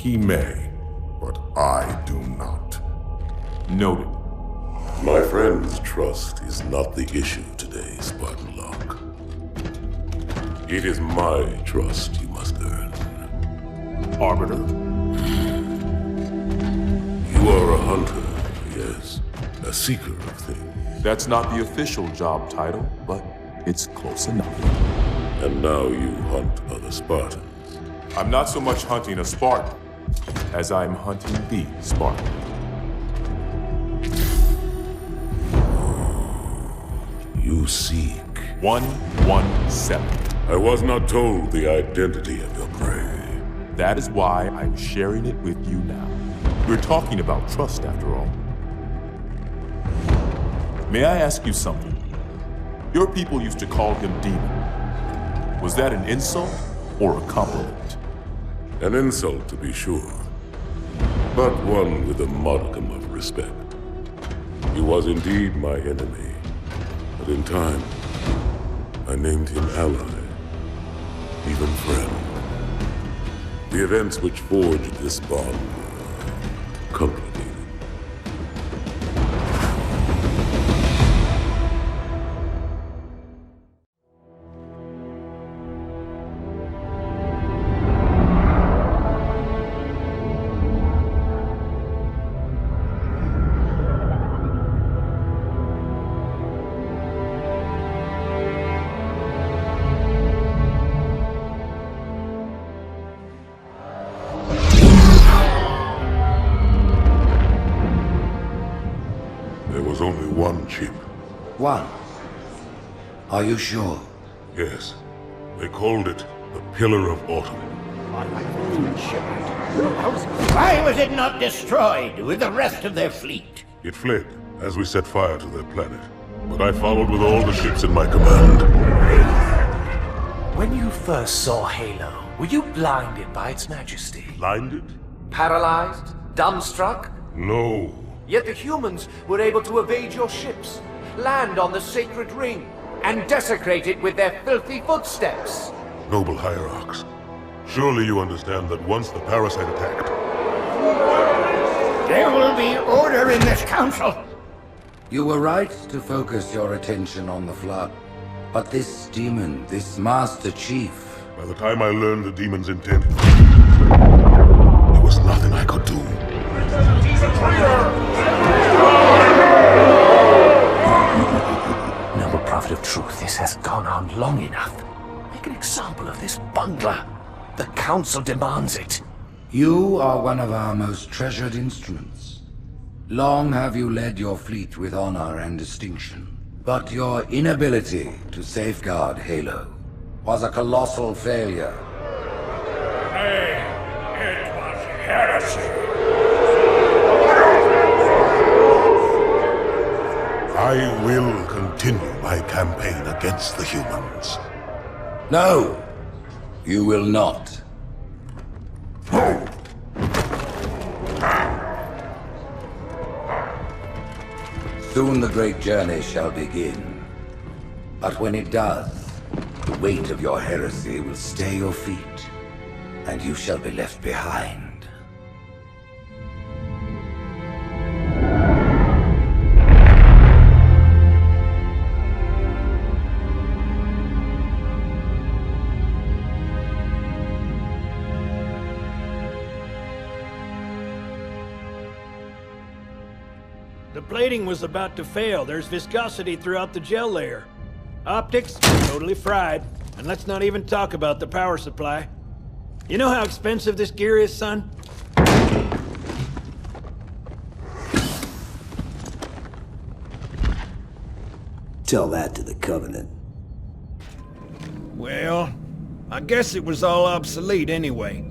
he may, but I do not. Noted. My friend's trust is not the issue today, Spartan Locke. It is my trust you must earn. Arbiter? You are a hunter, yes. A seeker of things. That's not the official job title, but it's close enough. And now you hunt other Spartans. I'm not so much hunting a Spartan, as I'm hunting the Spartan. You seek. 117. I was not told the identity of your prey. That is why I'm sharing it with you now. We're talking about trust, after all. May I ask you something? Your people used to call him Demon. Was that an insult or a compliment? An insult, to be sure, but one with a modicum of respect. He was indeed my enemy, but in time, I named him ally, even friend. The events which forged this bond were complicated. Only one chip. One? Are you sure? Yes. They called it the Pillar of Autumn. Why was it not destroyed with the rest of their fleet? It fled as we set fire to their planet. But I followed with all the ships in my command. When you first saw Halo, were you blinded by its majesty? Blinded? Paralyzed? Dumbstruck? No. Yet the humans were able to evade your ships, land on the sacred ring, and desecrate it with their filthy footsteps. Noble hierarchs, surely you understand that once the parasite attacked... There will be order in this council. You were right to focus your attention on the Flood. But this demon, this Master Chief... By the time I learned the demon's intent, there was nothing I could do. He's a traitor! Noble Prophet of Truth, this has gone on long enough. Make an example of this bungler. The Council demands it. You are one of our most treasured instruments. Long have you led your fleet with honor and distinction. But your inability to safeguard Halo was a colossal failure. Hey, it was heresy. I will continue my campaign against the humans. No, you will not. Soon the great journey shall begin. But when it does, the weight of your heresy will stay your feet, and you shall be left behind. The plating was about to fail. There's viscosity throughout the gel layer. Optics, totally fried. And let's not even talk about the power supply. You know how expensive this gear is, son? Tell that to the Covenant. Well, I guess it was all obsolete anyway.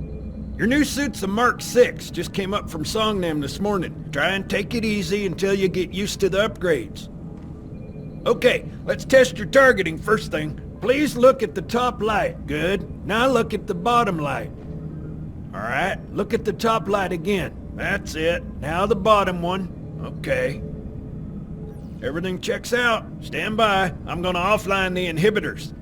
Your new suit's a Mark 6, just came up from Songnam this morning. Try and take it easy until you get used to the upgrades. Okay, let's test your targeting first thing. Please look at the top light. Good. Now look at the bottom light. Alright, look at the top light again. That's it. Now the bottom one. Okay. Everything checks out. Stand by. I'm gonna offline the inhibitors.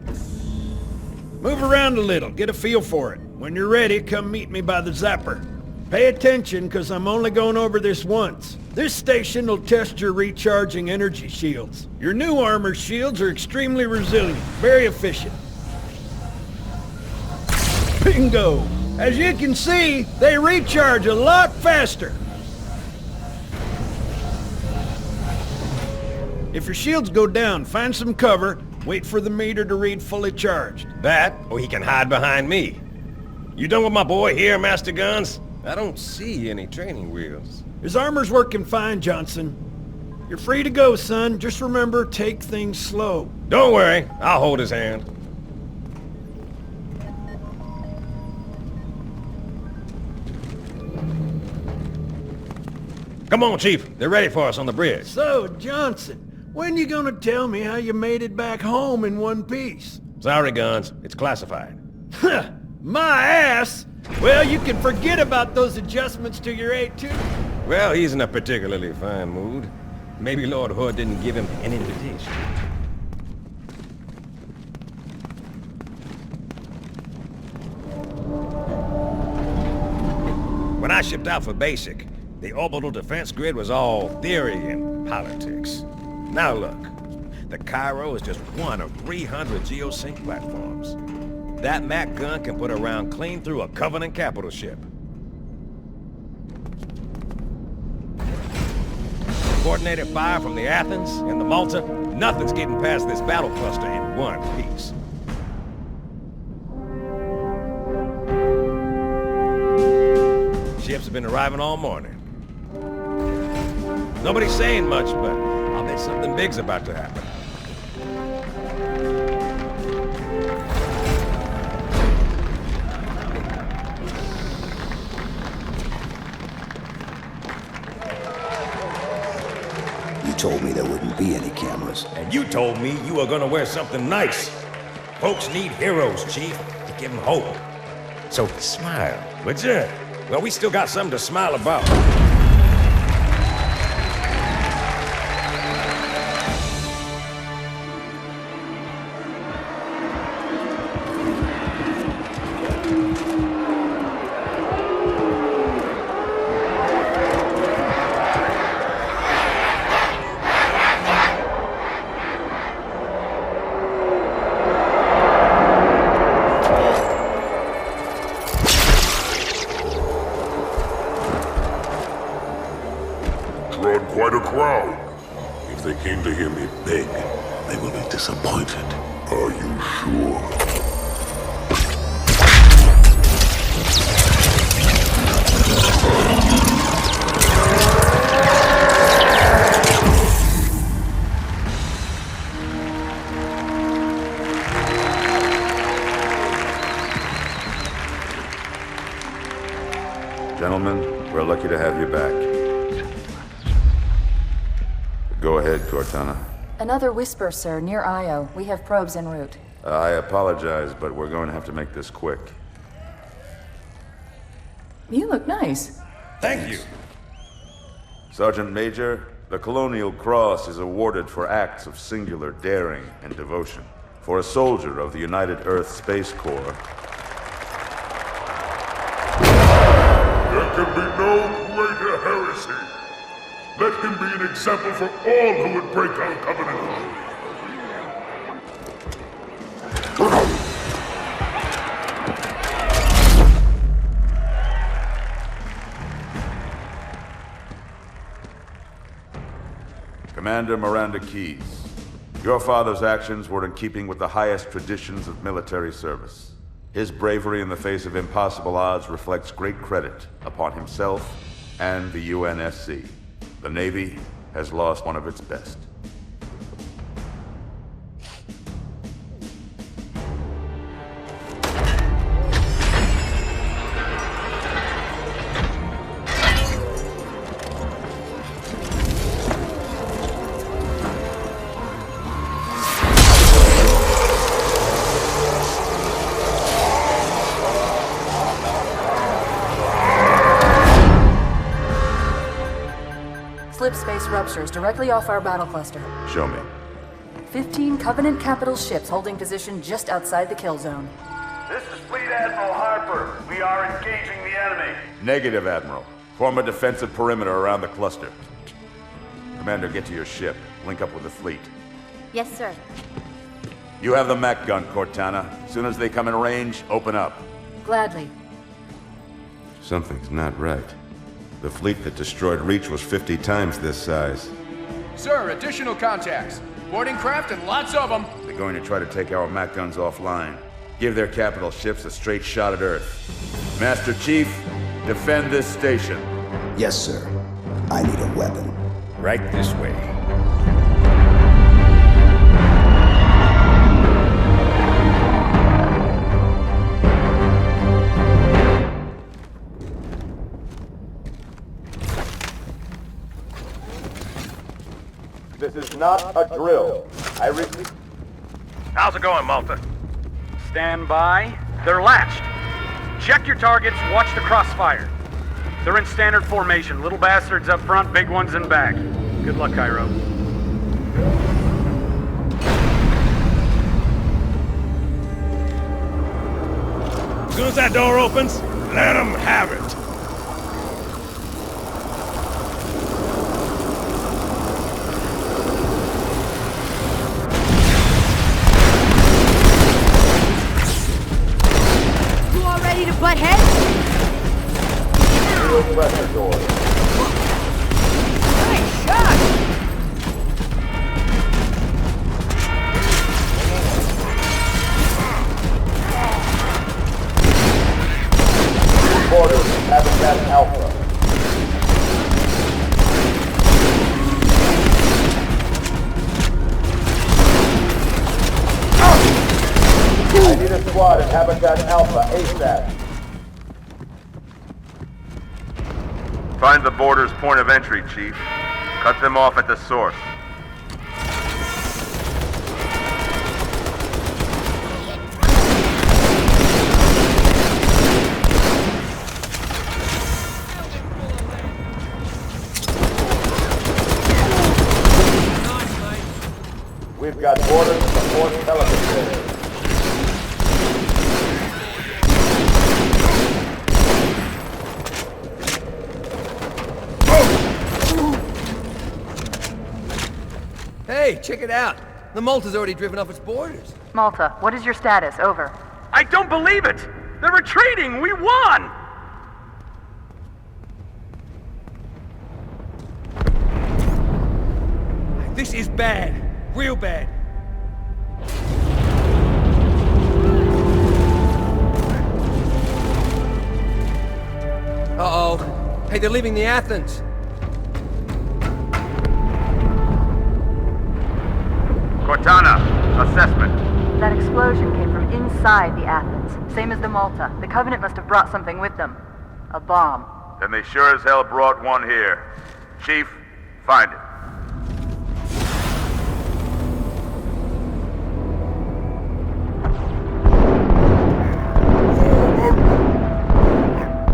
Move around a little, get a feel for it. When you're ready, come meet me by the zapper. Pay attention, because I'm only going over this once. This station will test your recharging energy shields. Your new armor shields are extremely resilient, very efficient. Bingo! As you can see, they recharge a lot faster. If your shields go down, find some cover, wait for the meter to read fully charged. That, or he can hide behind me. You done with my boy here, Master Guns? I don't see any training wheels. His armor's working fine, Johnson. You're free to go, son. Just remember, take things slow. Don't worry, I'll hold his hand. Come on, Chief. They're ready for us on the bridge. So, Johnson, when you gonna tell me how you made it back home in one piece? Sorry, Guns. It's classified. My ass! Well, you can forget about those adjustments to your A2. Well, he's in a particularly fine mood. Maybe Lord Hood didn't give him an invitation. When I shipped out for basic, the orbital defense grid was all theory and politics. Now look, the Cairo is just one of 300 geosync platforms. That Mac gun can put a round clean through a Covenant capital ship. Coordinated fire from the Athens and the Malta, nothing's getting past this battle cluster in one piece. Ships have been arriving all morning. Nobody's saying much, but I'll bet something big's about to happen. You told me there wouldn't be any cameras. And you told me you were gonna wear something nice. Folks need heroes, Chief, to give them hope. So smile, would you? Well, we still got something to smile about. Drawn quite a crowd. If they came to hear me beg, they will be disappointed. Are you sure? Gentlemen, we're lucky to have you back. Go ahead, Cortana. Another whisper, sir, near Io. We have probes en route. I apologize, but we're going to have to make this quick. You look nice. Thank you. Sergeant Major, the Colonial Cross is awarded for acts of singular daring and devotion. For a soldier of the United Earth Space Corps. There can be no greater heresy. Let him be an example for all who would break our covenant. Commander Miranda Keys, your father's actions were in keeping with the highest traditions of military service. His bravery in the face of impossible odds reflects great credit upon himself and the UNSC. The Navy has lost one of its best. Slip space ruptures directly off our battle cluster. Show me. 15 Covenant capital ships holding position just outside the kill zone. This is Fleet Admiral Harper. We are engaging the enemy. Negative, Admiral. Form a defensive perimeter around the cluster. Commander, get to your ship. Link up with the fleet. Yes, sir. You have the mech gun, Cortana. As soon as they come in range, open up. Gladly. Something's not right. The fleet that destroyed Reach was 50 times this size. Sir, additional contacts. Boarding craft and lots of them. They're going to try to take our mech guns offline. Give their capital ships a straight shot at Earth. Master Chief, defend this station. Yes, sir. I need a weapon. Right this way. This is not a drill. I repeat. How's it going, Malta? Stand by. They're latched. Check your targets, watch the crossfire. They're in standard formation. Little bastards up front, big ones in back. Good luck, Cairo. As soon as that door opens, let them have it. Ready to butt heads? Pressure door. Nice shot! Orders, Habitat Alpha. I need a squad at Habitat Alpha ASAP. Find the border's point of entry, Chief. Cut them off at the source. We've got orders to support television. Hey, check it out. The Malta's already driven off its borders. Malta, what is your status? Over. I don't believe it! They're retreating! We won! This is bad. Real bad. Uh-oh. Hey, they're leaving the Athens. Cortana, assessment. That explosion came from inside the Athens, same as the Malta. The Covenant must have brought something with them. A bomb. Then they sure as hell brought one here. Chief, find it.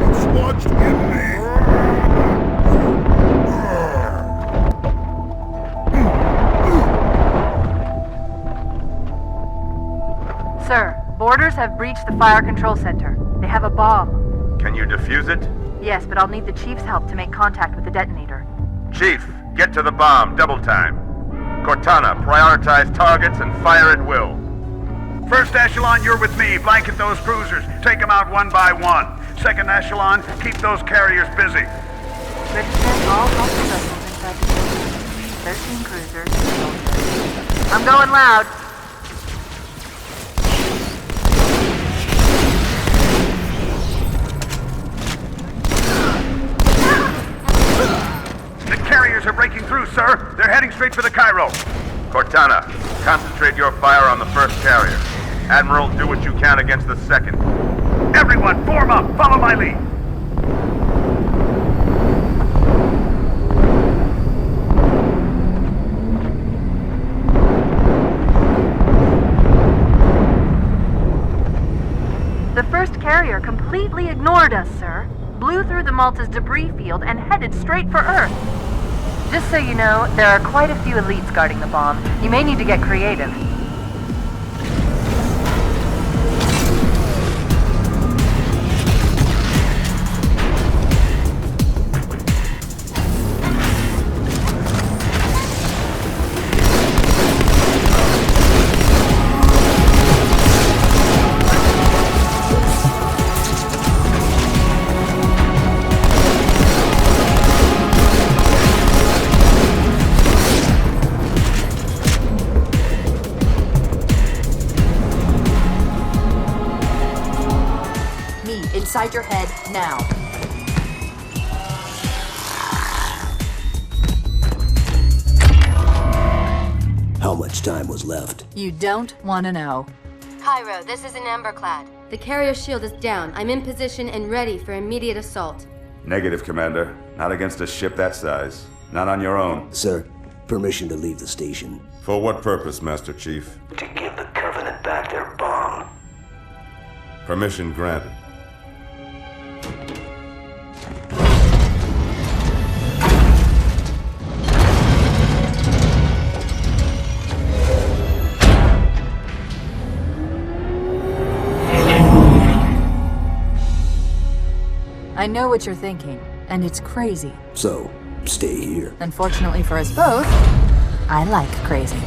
It's lodged in me. Sir, boarders have breached the fire control center. They have a bomb. Can you defuse it? Yes, but I'll need the Chief's help to make contact with the detonator. Chief, get to the bomb, double time. Cortana, prioritize targets and fire at will. First echelon, you're with me. Blanket those cruisers. Take them out one by one. Second echelon, keep those carriers busy. Register all hostile vessels inside the building. 13 cruisers and soldiers. I'm going loud. The carriers are breaking through, sir. They're heading straight for the Cairo. Cortana, concentrate your fire on the first carrier. Admiral, do what you can against the second. Everyone, form up. Follow my lead. The first carrier completely ignored us, sir. Blew through the Malta's debris field and headed straight for Earth. Just so you know, there are quite a few elites guarding the bomb. You may need to get creative. inside your head now. How much time was left? You don't want to know. Cairo, this is an Emberclad. The carrier shield is down. I'm in position and ready for immediate assault. Negative, Commander. Not against a ship that size. Not on your own. Sir, permission to leave the station. For what purpose, Master Chief? To give the Covenant back their bomb. Permission granted. I know what you're thinking, and it's crazy. So, stay here. Unfortunately for us both, I like crazy.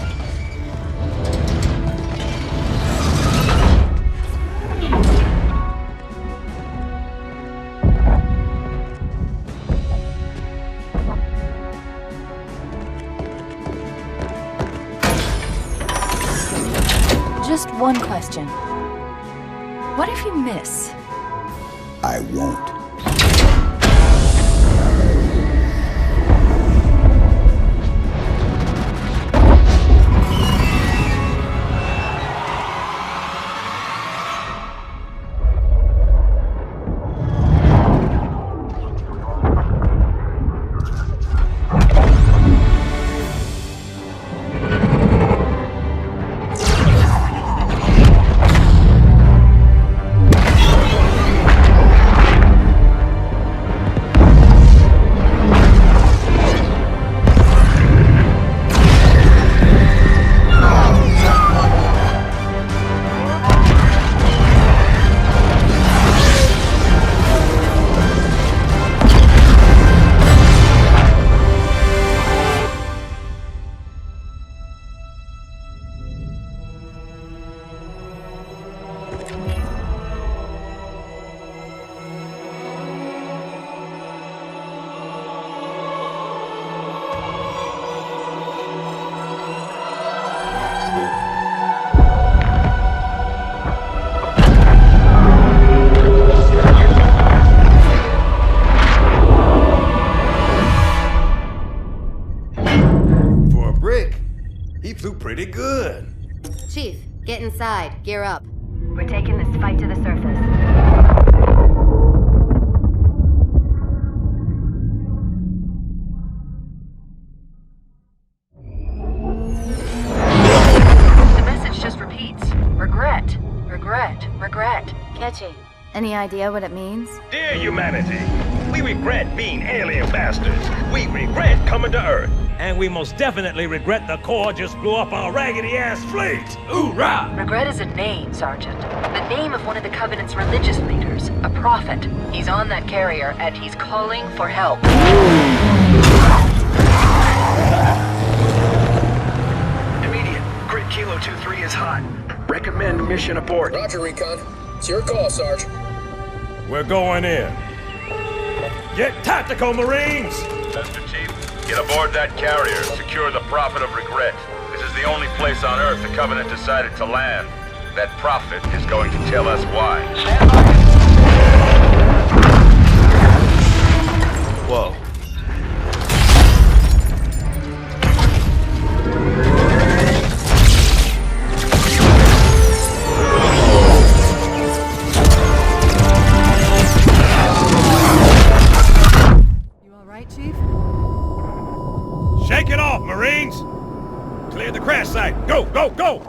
Just one question. What if you miss? I won't. Pretty good. Chief, get inside. Gear up. We're taking this fight to the surface. The message just repeats. Regret. Regret. Regret. Catchy. Any idea what it means? Dear humanity, we regret being alien bastards. We regret coming to Earth. And we most definitely regret the Corps just blew up our raggedy-ass fleet! Hoorah! Regret is a name, Sergeant. The name of one of the Covenant's religious leaders, a prophet. He's on that carrier, and he's calling for help. Immediate. Grid Kilo 2-3 is hot. Recommend mission abort. Roger, Recon. It's your call, Sarge. We're going in. Get tactical, Marines! Master Chief, get aboard that carrier. Secure the Prophet of Regret. This is the only place on Earth the Covenant decided to land. That Prophet is going to tell us why. Stand by. Whoa. Chief? Shake it off, Marines! Clear the crash site! Go, go, go!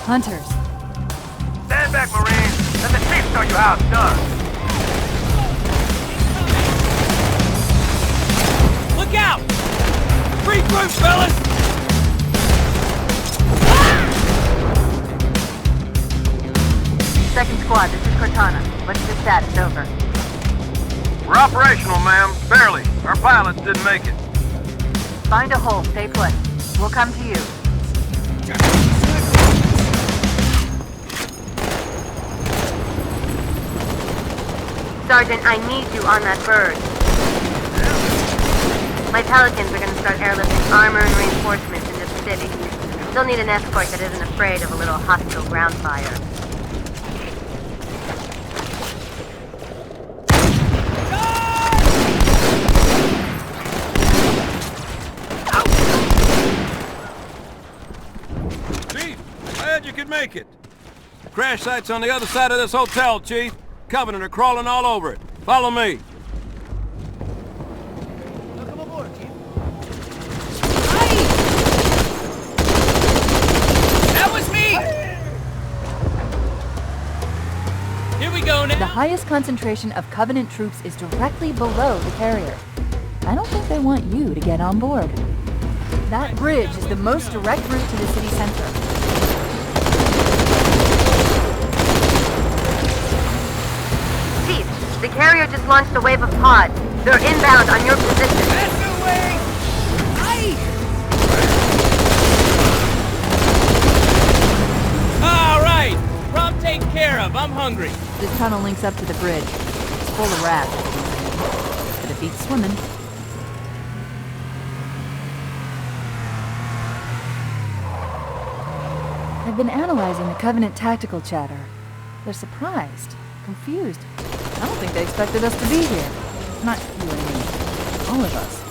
Hunters. Stand back, Marines! Let the Chief show you how it's done! Look out! Regroup, fellas! Second squad, this is Cortana. What's the status? Over. We're operational, ma'am. Barely. Our pilots didn't make it. Find a hole, stay put. We'll come to you. Sergeant, I need you on that bird. My Pelicans are gonna start airlifting armor and reinforcements into the city. They'll need an escort that isn't afraid of a little hostile ground fire. Chief, glad you could make it. Crash site's on the other side of this hotel, Chief. Covenant are crawling all over it. Follow me. Welcome aboard, Chief. That was me! Here we go now. The highest concentration of Covenant troops is directly below the carrier. I don't think they want you to get on board. That bridge is the most direct route to the city center. Chief, the carrier just launched a wave of pods. They're inbound on your position. That's the way! Aye! All right! Problem taken care of. I'm hungry. This tunnel links up to the bridge. It's full of rats. But it beats swimming. I've been analyzing the Covenant tactical chatter. They're surprised, confused. I don't think they expected us to be here. Not you and me. All of us.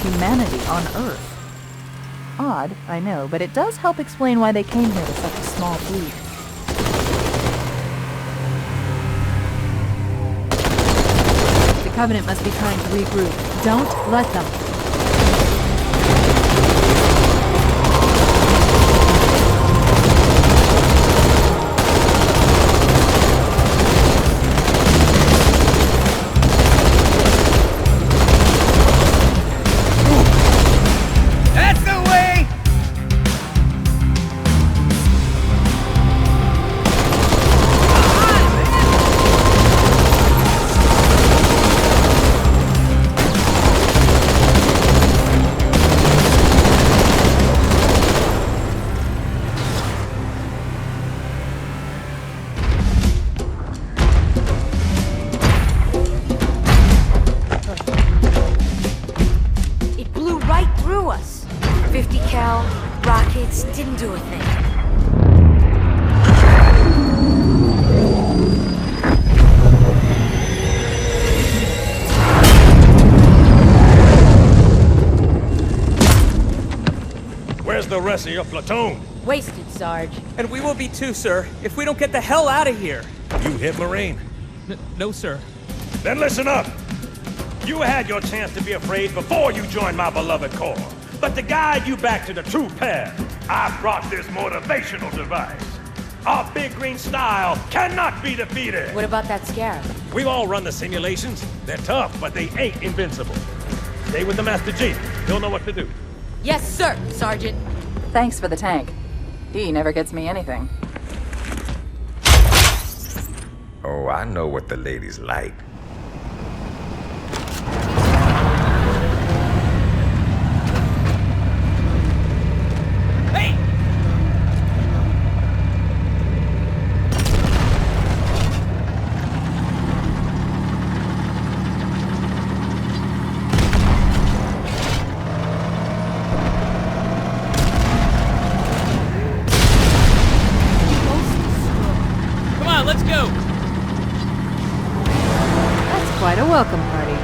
Humanity on Earth. Odd, I know, but it does help explain why they came here with such a small fleet. The Covenant must be trying to regroup. Don't let them. Didn't do a thing. Where's the rest of your platoon? Wasted, Sarge. And we will be too, sir, if we don't get the hell out of here. You hit Marine? No, sir. Then listen up. You had your chance to be afraid before you joined my beloved corps. But to guide you back to the true path, I brought this motivational device. Our big green style cannot be defeated. What about that scarab? We've all run the simulations. They're tough, but they ain't invincible. Stay with the Master Chief. He'll know what to do. Yes, sir, Sergeant. Thanks for the tank. He never gets me anything. Oh, I know what the ladies like. Let's go! That's quite a welcome party.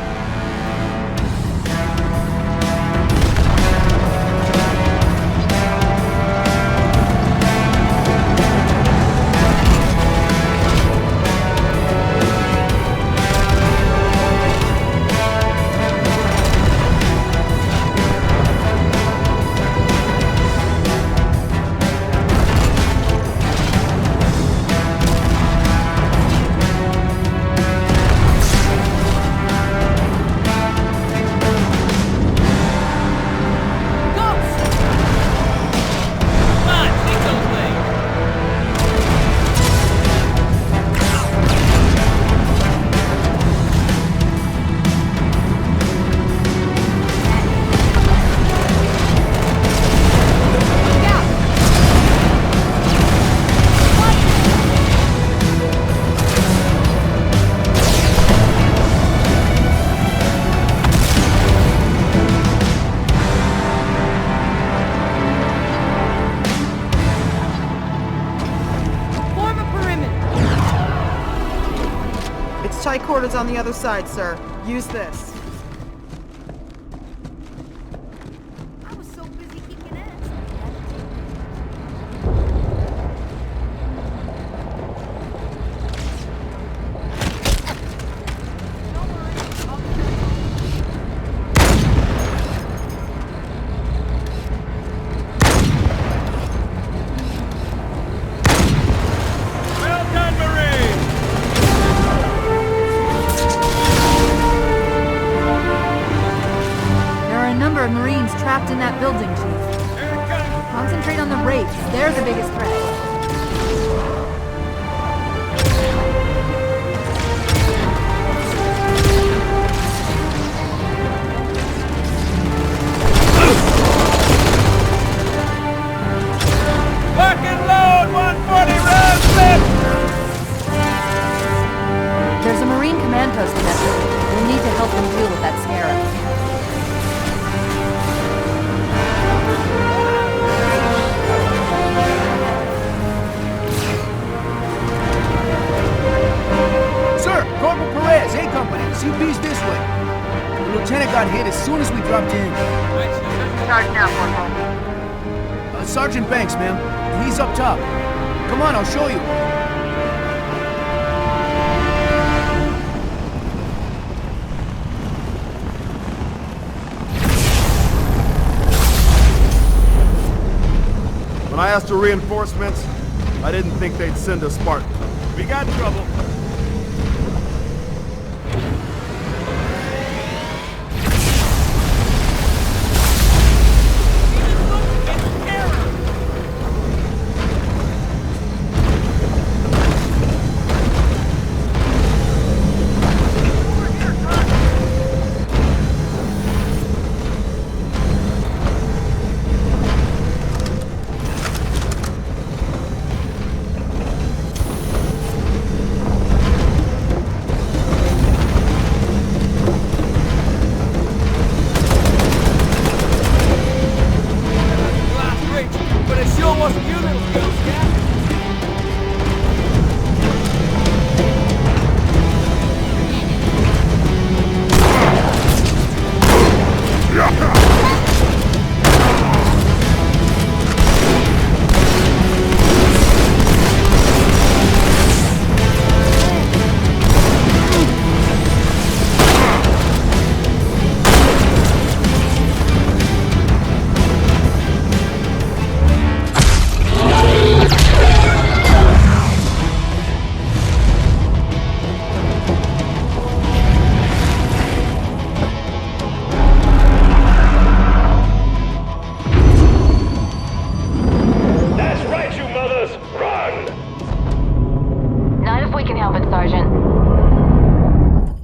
tight quarters on the other side, sir. Use this. Trapped in that building, Chief. Concentrate on the wraiths. They're the biggest threat. Lock and load! 140 rounds left! There's a Marine command post in that building. We'll need to help them deal with that scarab. CP's this way. The lieutenant got hit as soon as we dropped in. Charge now, Corporal. Sergeant Banks, ma'am. He's up top. Come on, I'll show you. When I asked for reinforcements, I didn't think they'd send a Spartan. We got trouble.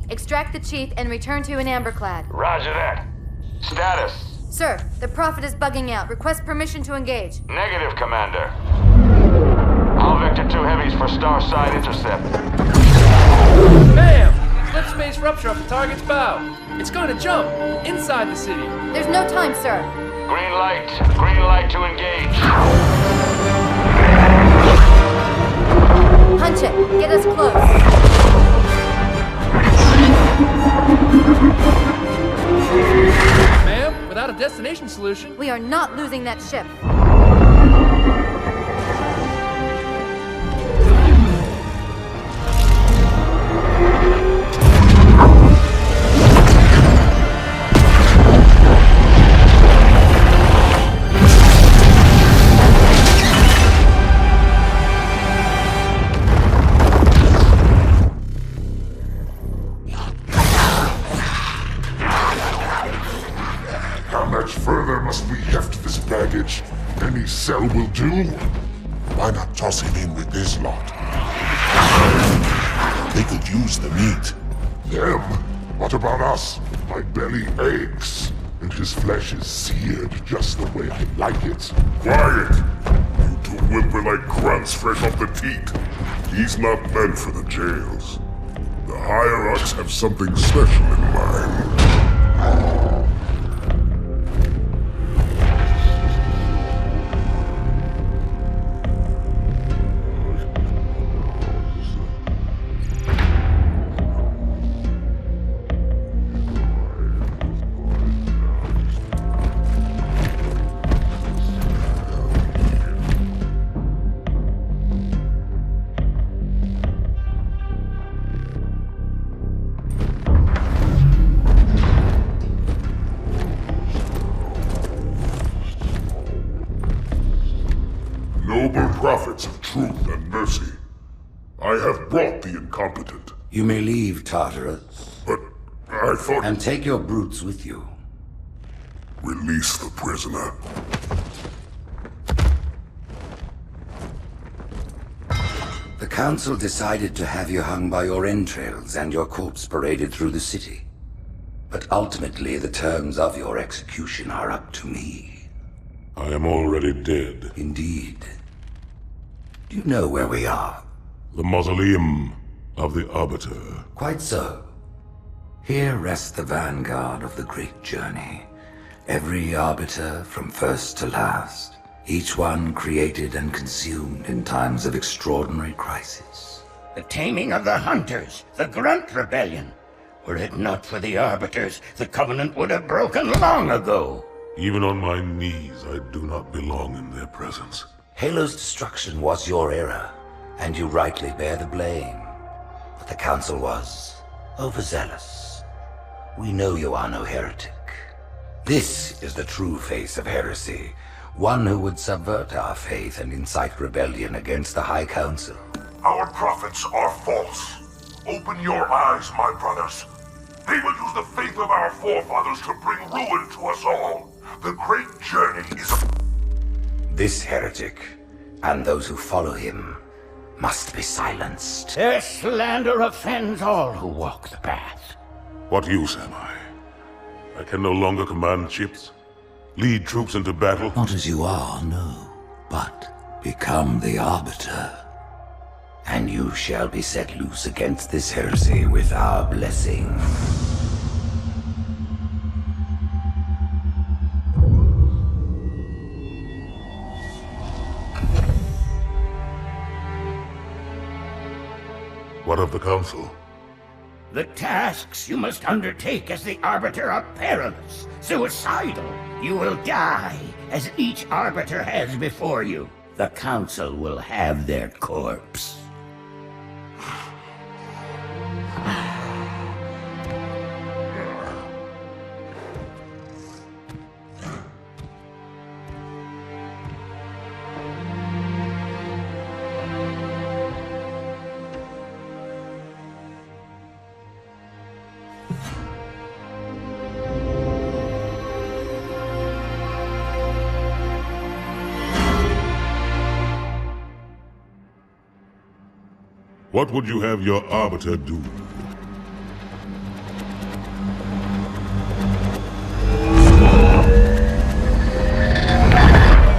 Extract the Chief and return to an amberclad. Roger that. Status? Sir, the Prophet is bugging out. Request permission to engage. Negative, Commander. All Vector 2 heavies for Starside intercept. Bam! Slip space rupture off the target's bow. It's going to jump inside the city. There's no time, sir. Green light. Green light to engage. Punch it. Get us close. Ma'am, without a destination solution... We are not losing that ship. Any cell will do. Why not toss him in with this lot? They could use the meat. Them? What about us? My belly aches, and his flesh is seared just the way I like it. Quiet! You two whimper like grunts fresh off the teat. He's not meant for the jails. The higher-ups have something special in mind. I have brought the incompetent. You may leave, Tartarus. But I thought... And take your brutes with you. Release the prisoner. The Council decided to have you hung by your entrails and your corpse paraded through the city. But ultimately, the terms of your execution are up to me. I am already dead. Indeed. Do you know where we are? The mausoleum of the Arbiter. Quite so. Here rests the vanguard of the great journey. Every Arbiter from first to last. Each one created and consumed in times of extraordinary crisis. The taming of the Hunters, the Grunt Rebellion. Were it not for the Arbiters, the Covenant would have broken long ago. Even on my knees, I do not belong in their presence. Halo's destruction was your error, and you rightly bear the blame. But the Council was overzealous. We know you are no heretic. This is the true face of heresy, one who would subvert our faith and incite rebellion against the High Council. Our prophets are false. Open your eyes, my brothers. They will use the faith of our forefathers to bring ruin to us all. The great journey is a... This heretic, and those who follow him, must be silenced. Their slander offends all who walk the path. What use am I? I can no longer command ships, lead troops into battle. Not as you are, no, but become the Arbiter. And you shall be set loose against this heresy with our blessing. What of the Council? The tasks you must undertake as the Arbiter are perilous, suicidal. You will die, as each Arbiter has before you. The Council will have their corpse. What would you have your Arbiter do?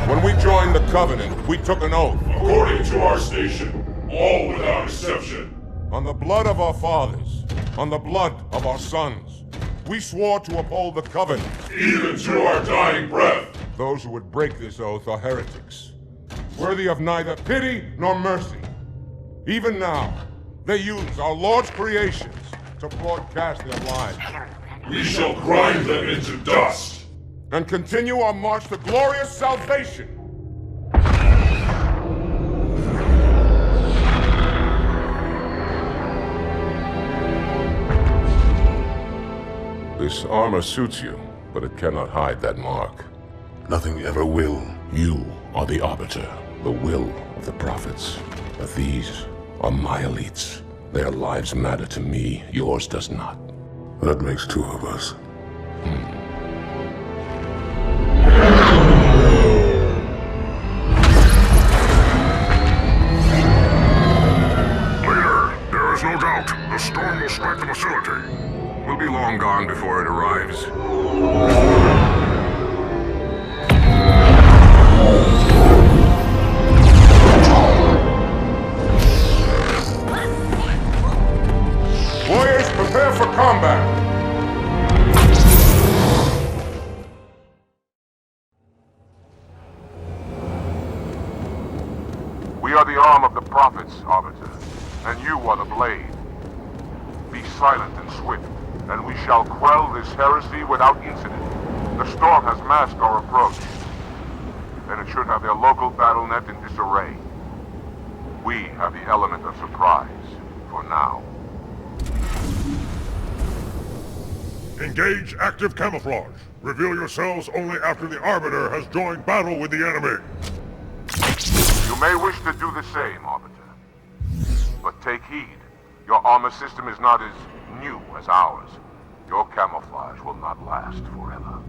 When we joined the Covenant, we took an oath. According to our station, all without exception. On the blood of our fathers, on the blood of our sons, we swore to uphold the Covenant. Even to our dying breath. Those who would break this oath are heretics, worthy of neither pity nor mercy. Even now, they use our Lord's creations to broadcast their lies. We shall grind them into dust. And continue our march to glorious salvation. This armor suits you, but it cannot hide that mark. Nothing ever will. You are the Arbiter, the will of the prophets. But these are my elites. Their lives matter to me, yours does not. That makes two of us. Leader, there is no doubt the storm will strike the facility. We'll be long gone before it arrives. Warriors, prepare for combat! We are the arm of the prophets, Arbiter, and you are the blade. Be silent and swift, and we shall quell this heresy without incident. The storm has masked our approach, and it should have their local battle net in disarray. We have the element of surprise, for now. Engage active camouflage. Reveal yourselves only after the Arbiter has joined battle with the enemy. You may wish to do the same, Arbiter. But take heed. Your armor system is not as new as ours. Your camouflage will not last forever.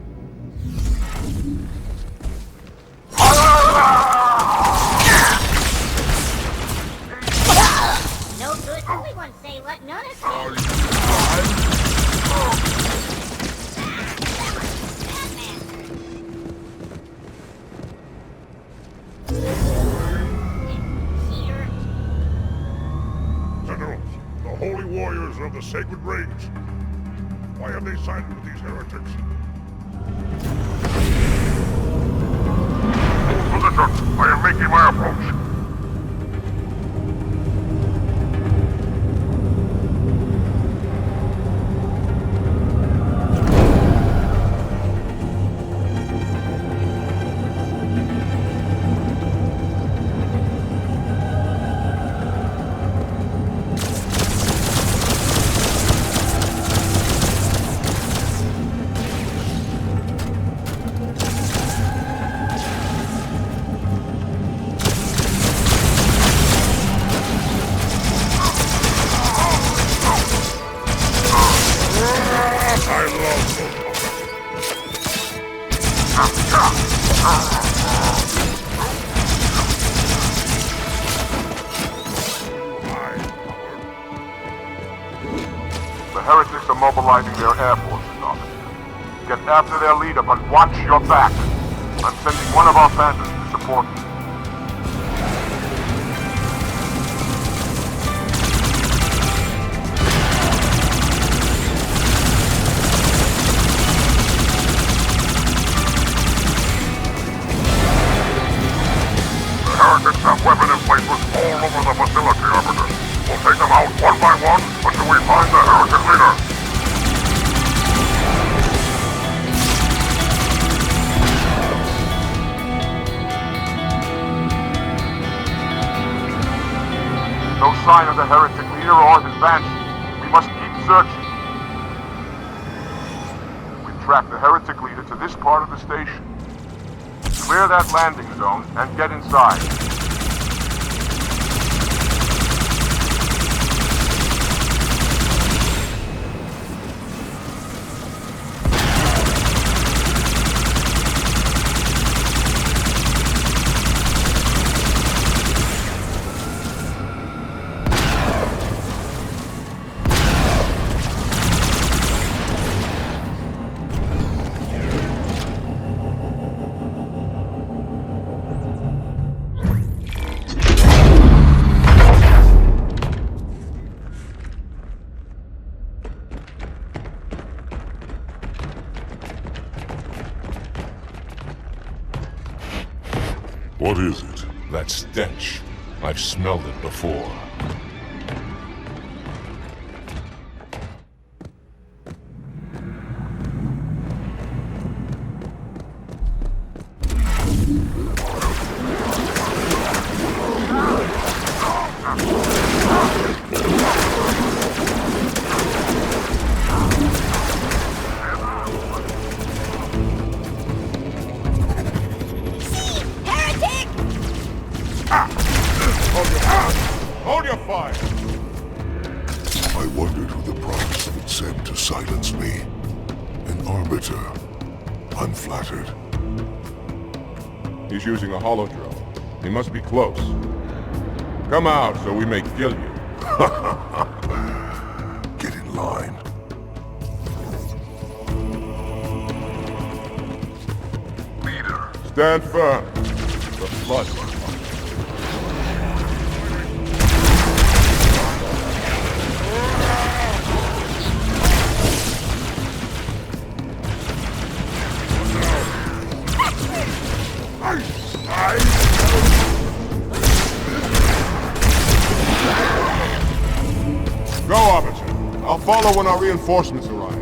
No good. Only one say what none of Sentinels, the holy warriors of the sacred rings. Why have they sided with these heretics? Position! I am making my approach. The heretics are mobilizing their air forces, Arbiter. Get after their leader, but watch your back. I'm sending one of our phantoms to support you. The heretics have weapon emplacements all over the facility, Arbiter. We'll take them out one by one until we find the heretic leader. No sign of the heretic leader or his banshee. We must keep searching. We've tracked the heretic leader to this part of the station. Clear that landing zone and get inside. What is it? That stench. I've smelled it before. Hold your fire! I wondered who the prophets would send to silence me. An arbiter. I'm flattered. He's using a hollow drone. He must be close. Come out so we may kill you. Get in line. Leader. Stand firm. The flood. Go, Arbiter. I'll follow when our reinforcements arrive.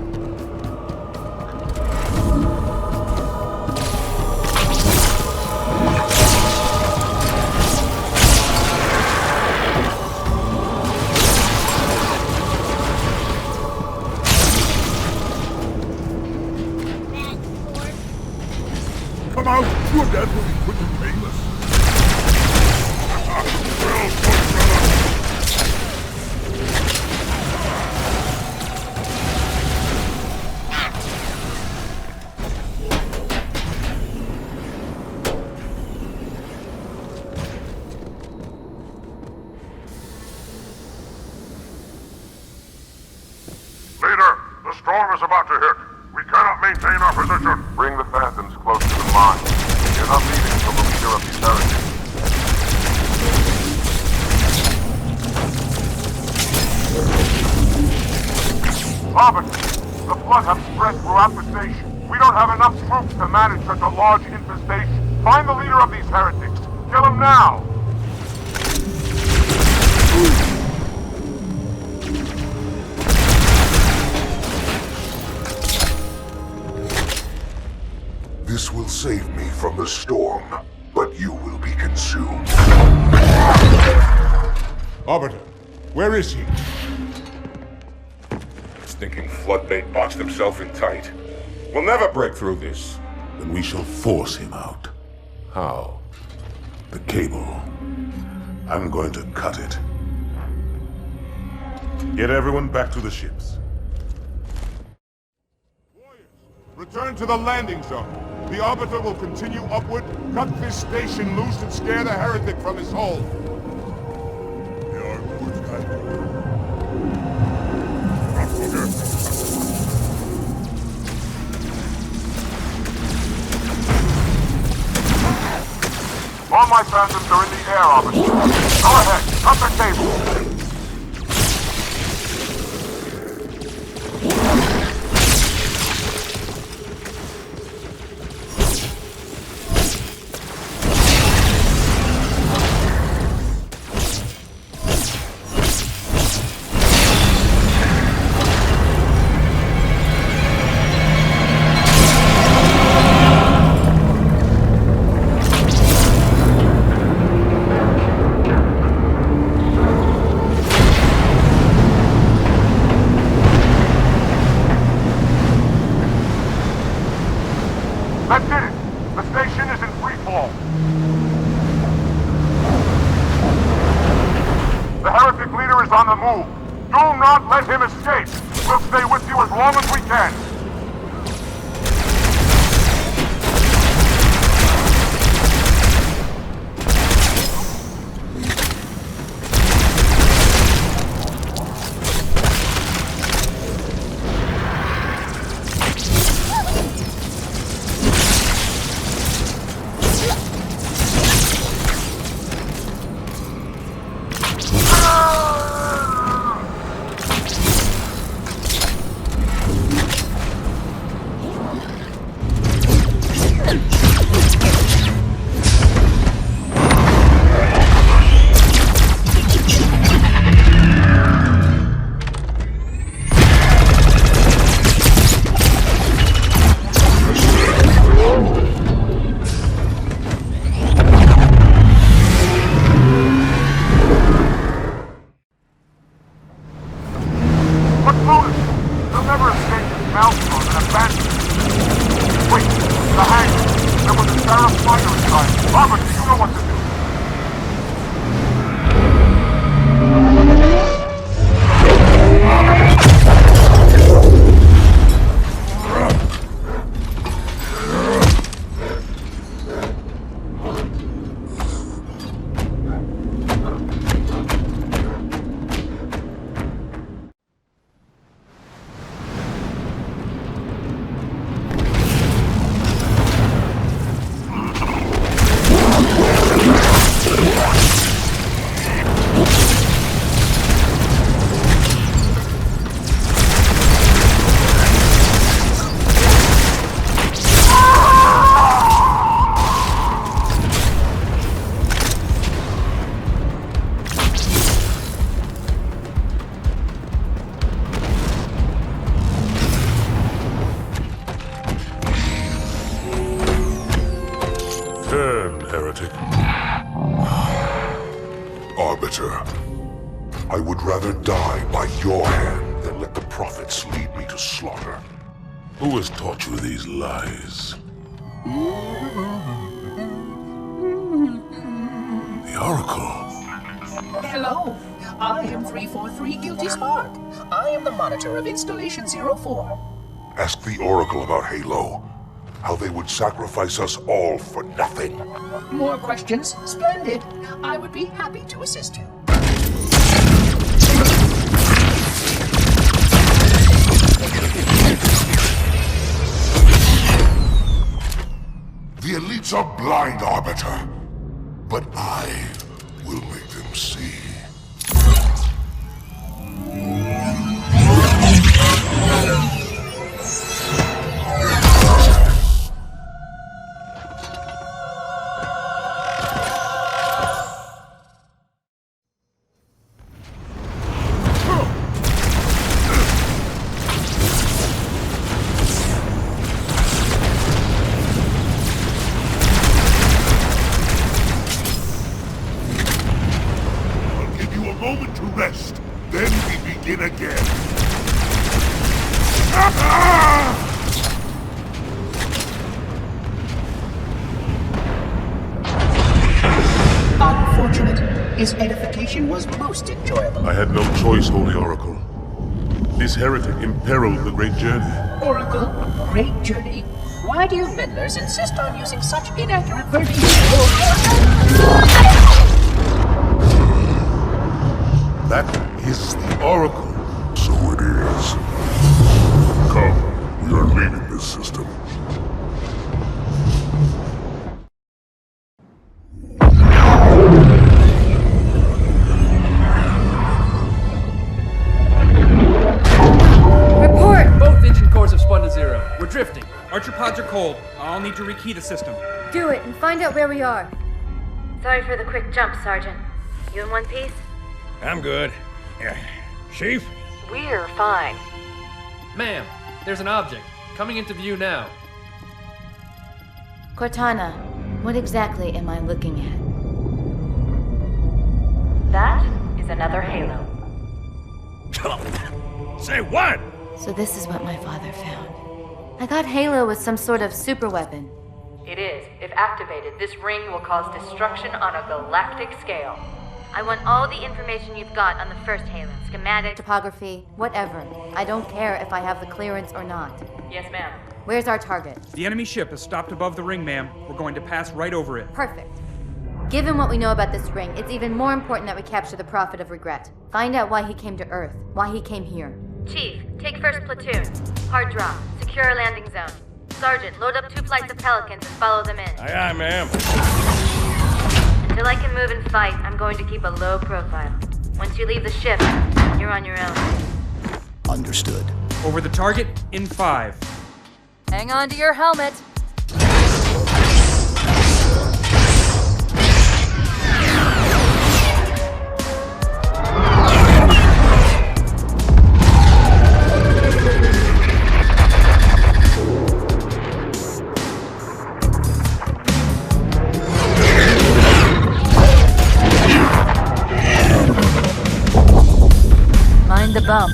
Come out! Your death will be quick and painless. storm is about to hit. We cannot maintain our position. Bring the Phantoms close to the mine. You're not leaving until the leader of these heretics. Arbiter, the flood have spread throughout the station. We don't have enough troops to manage such a large infestation. Find the leader of these heretics. Kill him now! This will save me from the storm, but you will be consumed. Arbiter, where is he? Stinking floodbait boxed himself in tight. We'll never break through this. Then we shall force him out. How? The cable. I'm going to cut it. Get everyone back to the ships. Warriors, return to the landing zone. The Arbiter will continue upward, cut this station loose, and scare the Heretic from his hole. All my Phantoms are in the air, Arbiter. Go ahead, cut the cable. That did it! The station is in free fall. The heretic leader is on the move. Do not let him escape. We'll stay with you as long as we can. Arbiter, I would rather die by your hand than let the prophets lead me to slaughter. Who has taught you these lies? The Oracle. Hello, I am 343 Guilty Spark. I am the monitor of Installation 04. Ask the Oracle about Halo. How they would sacrifice us all for nothing. More questions? Splendid. I would be happy to assist you. blind, Arbiter. But I will make them see. Moment to rest, then we begin again. Unfortunate. His edification was most enjoyable. I had no choice, Holy Oracle. This heretic imperiled the great journey. Oracle, great journey. Why do you meddlers insist on using such inaccurate verbiage? That is the Oracle. So it is. Come, we are leaving this system. Report! Both engine cores have spun to zero. We're drifting. Archer pods are cold. I'll need to rekey the system. Do it and find out where we are. Sorry for the quick jump, Sergeant. You in one piece? I'm good. Chief? We're fine. Ma'am, there's an object coming into view now. Cortana, what exactly am I looking at? That is another Halo. Say what? So this is what my father found. I thought Halo was some sort of super weapon. It is. If activated, this ring will cause destruction on a galactic scale. I want all the information you've got on the first Halo. Schematic, topography, whatever. I don't care if I have the clearance or not. Yes, ma'am. Where's our target? The enemy ship has stopped above the ring, ma'am. We're going to pass right over it. Perfect. Given what we know about this ring, it's even more important that we capture the Prophet of Regret. Find out why he came to Earth, why he came here. Chief, take first platoon. Hard drop. Secure a landing zone. Sergeant, load up 2 flights of Pelicans and follow them in. Aye, aye, ma'am. Until I can move and fight, I'm going to keep a low profile. Once you leave the ship, you're on your own. Understood. Over the target in 5. Hang on to your helmet. Mind the bump.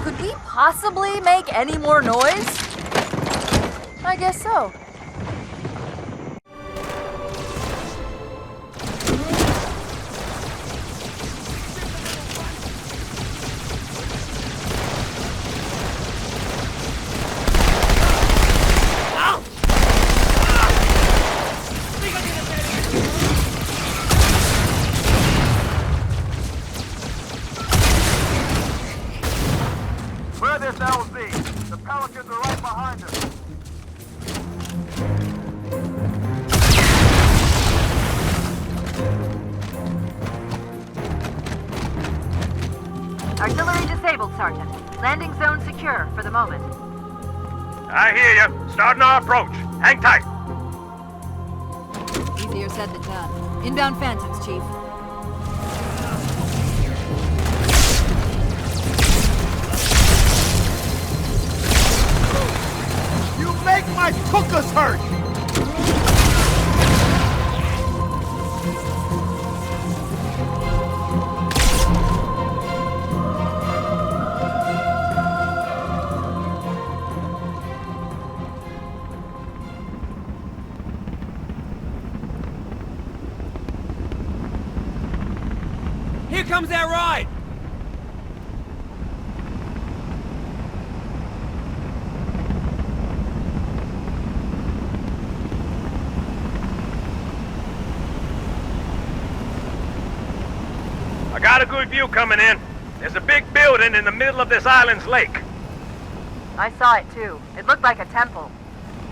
Could we possibly make any more noise? I guess so. Where this LZ? The Pelicans are right behind us. Artillery disabled, Sergeant. Landing zone secure for the moment. I hear you. Starting our approach. Hang tight. Easier said than done. Inbound Phantoms, Chief. You make my cookers hurt! comes that ride! I got a good view coming in. There's a big building in the middle of this island's lake. I saw it too. It looked like a temple.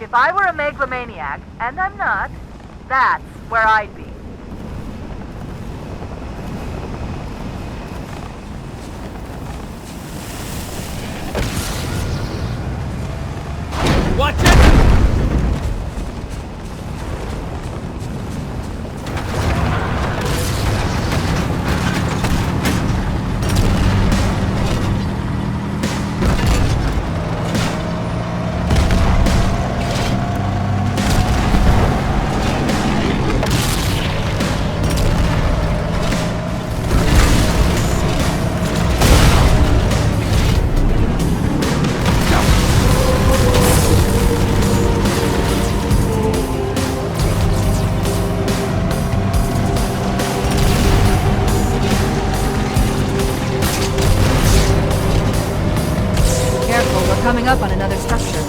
If I were a megalomaniac, and I'm not, that's where I'd be. Watch it! Coming up on another structure.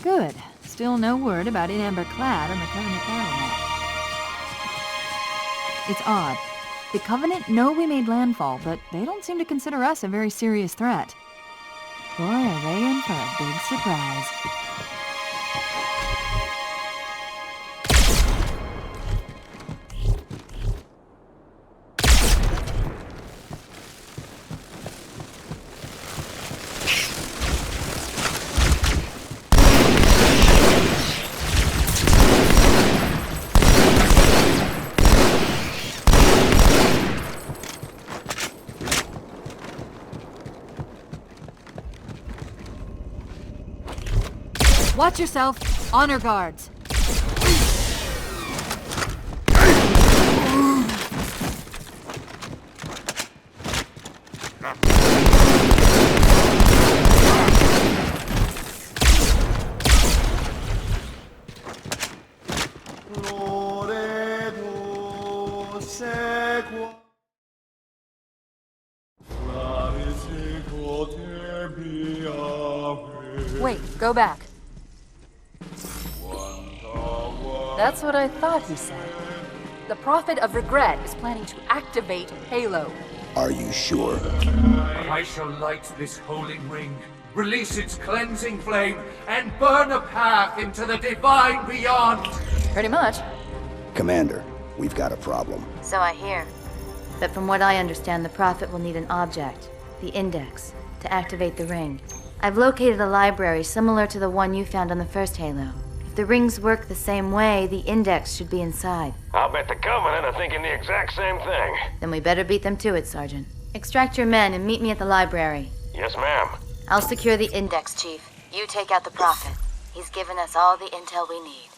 Good. Still no word about In Amber Clad on the Covenant battle map. It's odd. The Covenant know we made landfall, but they don't seem to consider us a very serious threat. Boy, are they in for a big surprise. Watch yourself. Honor guards. Wait, go back. That's what I thought he said. The Prophet of Regret is planning to activate Halo. Are you sure? I shall light this holy ring, release its cleansing flame, and burn a path into the divine beyond. Pretty much. Commander, we've got a problem. So I hear. But from what I understand, the Prophet will need an object, the Index, to activate the ring. I've located a library similar to the one you found on the first Halo. If the rings work the same way, the Index should be inside. I'll bet the Covenant are thinking the exact same thing. Then we better beat them to it, Sergeant. Extract your men and meet me at the library. Yes, ma'am. I'll secure the Index, Chief. You take out the Prophet. He's given us all the intel we need.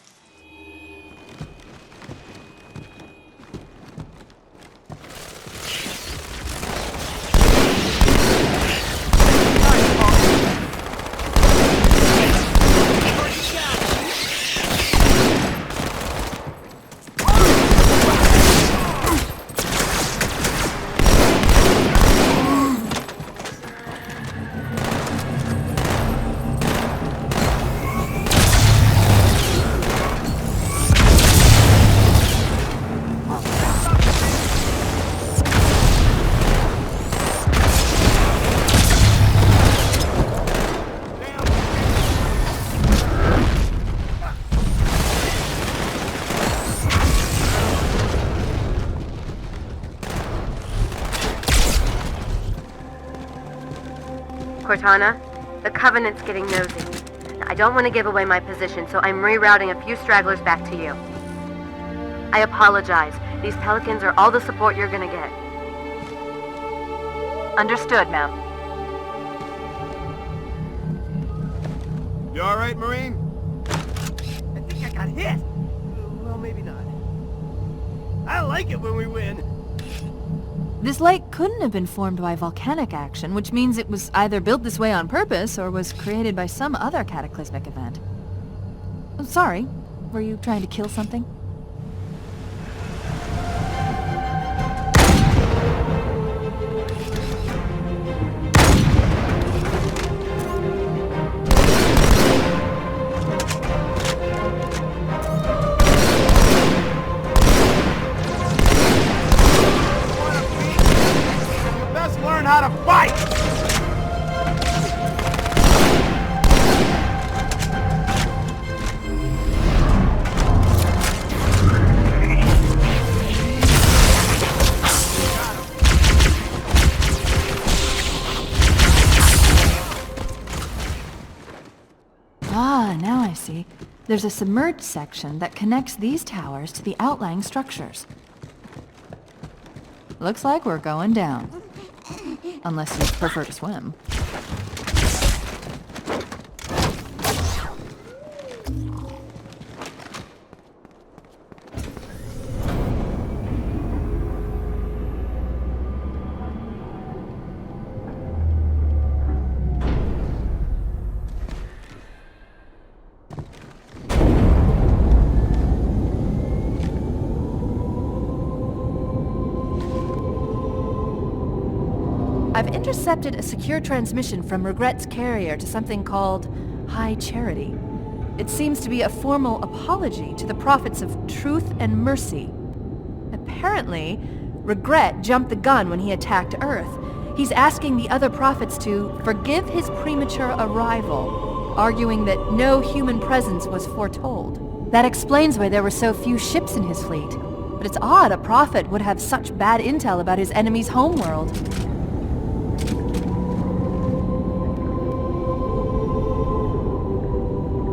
Cortana, the Covenant's getting nosy. I don't want to give away my position, so I'm rerouting a few stragglers back to you. I apologize. These Pelicans are all the support you're gonna get. Understood, ma'am. You alright, Marine? I think I got hit. Well, maybe not. I like it when we win. This lake couldn't have been formed by volcanic action, which means it was either built this way on purpose or was created by some other cataclysmic event. I'm sorry, were you trying to kill something? How to fight! Ah, now I see. There's a submerged section that connects these towers to the outlying structures. Looks like we're going down. Unless you prefer to swim. I've intercepted a secure transmission from Regret's carrier to something called High Charity. It seems to be a formal apology to the prophets of truth and mercy. Apparently, Regret jumped the gun when he attacked Earth. He's asking the other prophets to forgive his premature arrival, arguing that no human presence was foretold. That explains why there were so few ships in his fleet. But it's odd a prophet would have such bad intel about his enemy's homeworld.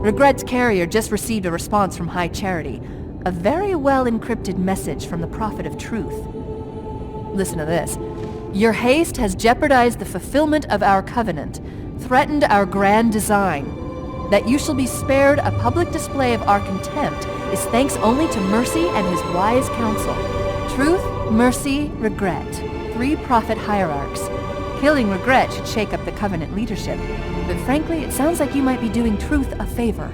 Regret's carrier just received a response from High Charity. A very well-encrypted message from the Prophet of Truth. Listen to this. Your haste has jeopardized the fulfillment of our covenant, threatened our grand design. That you shall be spared a public display of our contempt is thanks only to Mercy and his wise counsel. Truth, Mercy, Regret. 3 prophet hierarchs. Killing Regret should shake up the covenant leadership. But frankly, it sounds like you might be doing Truth a favor.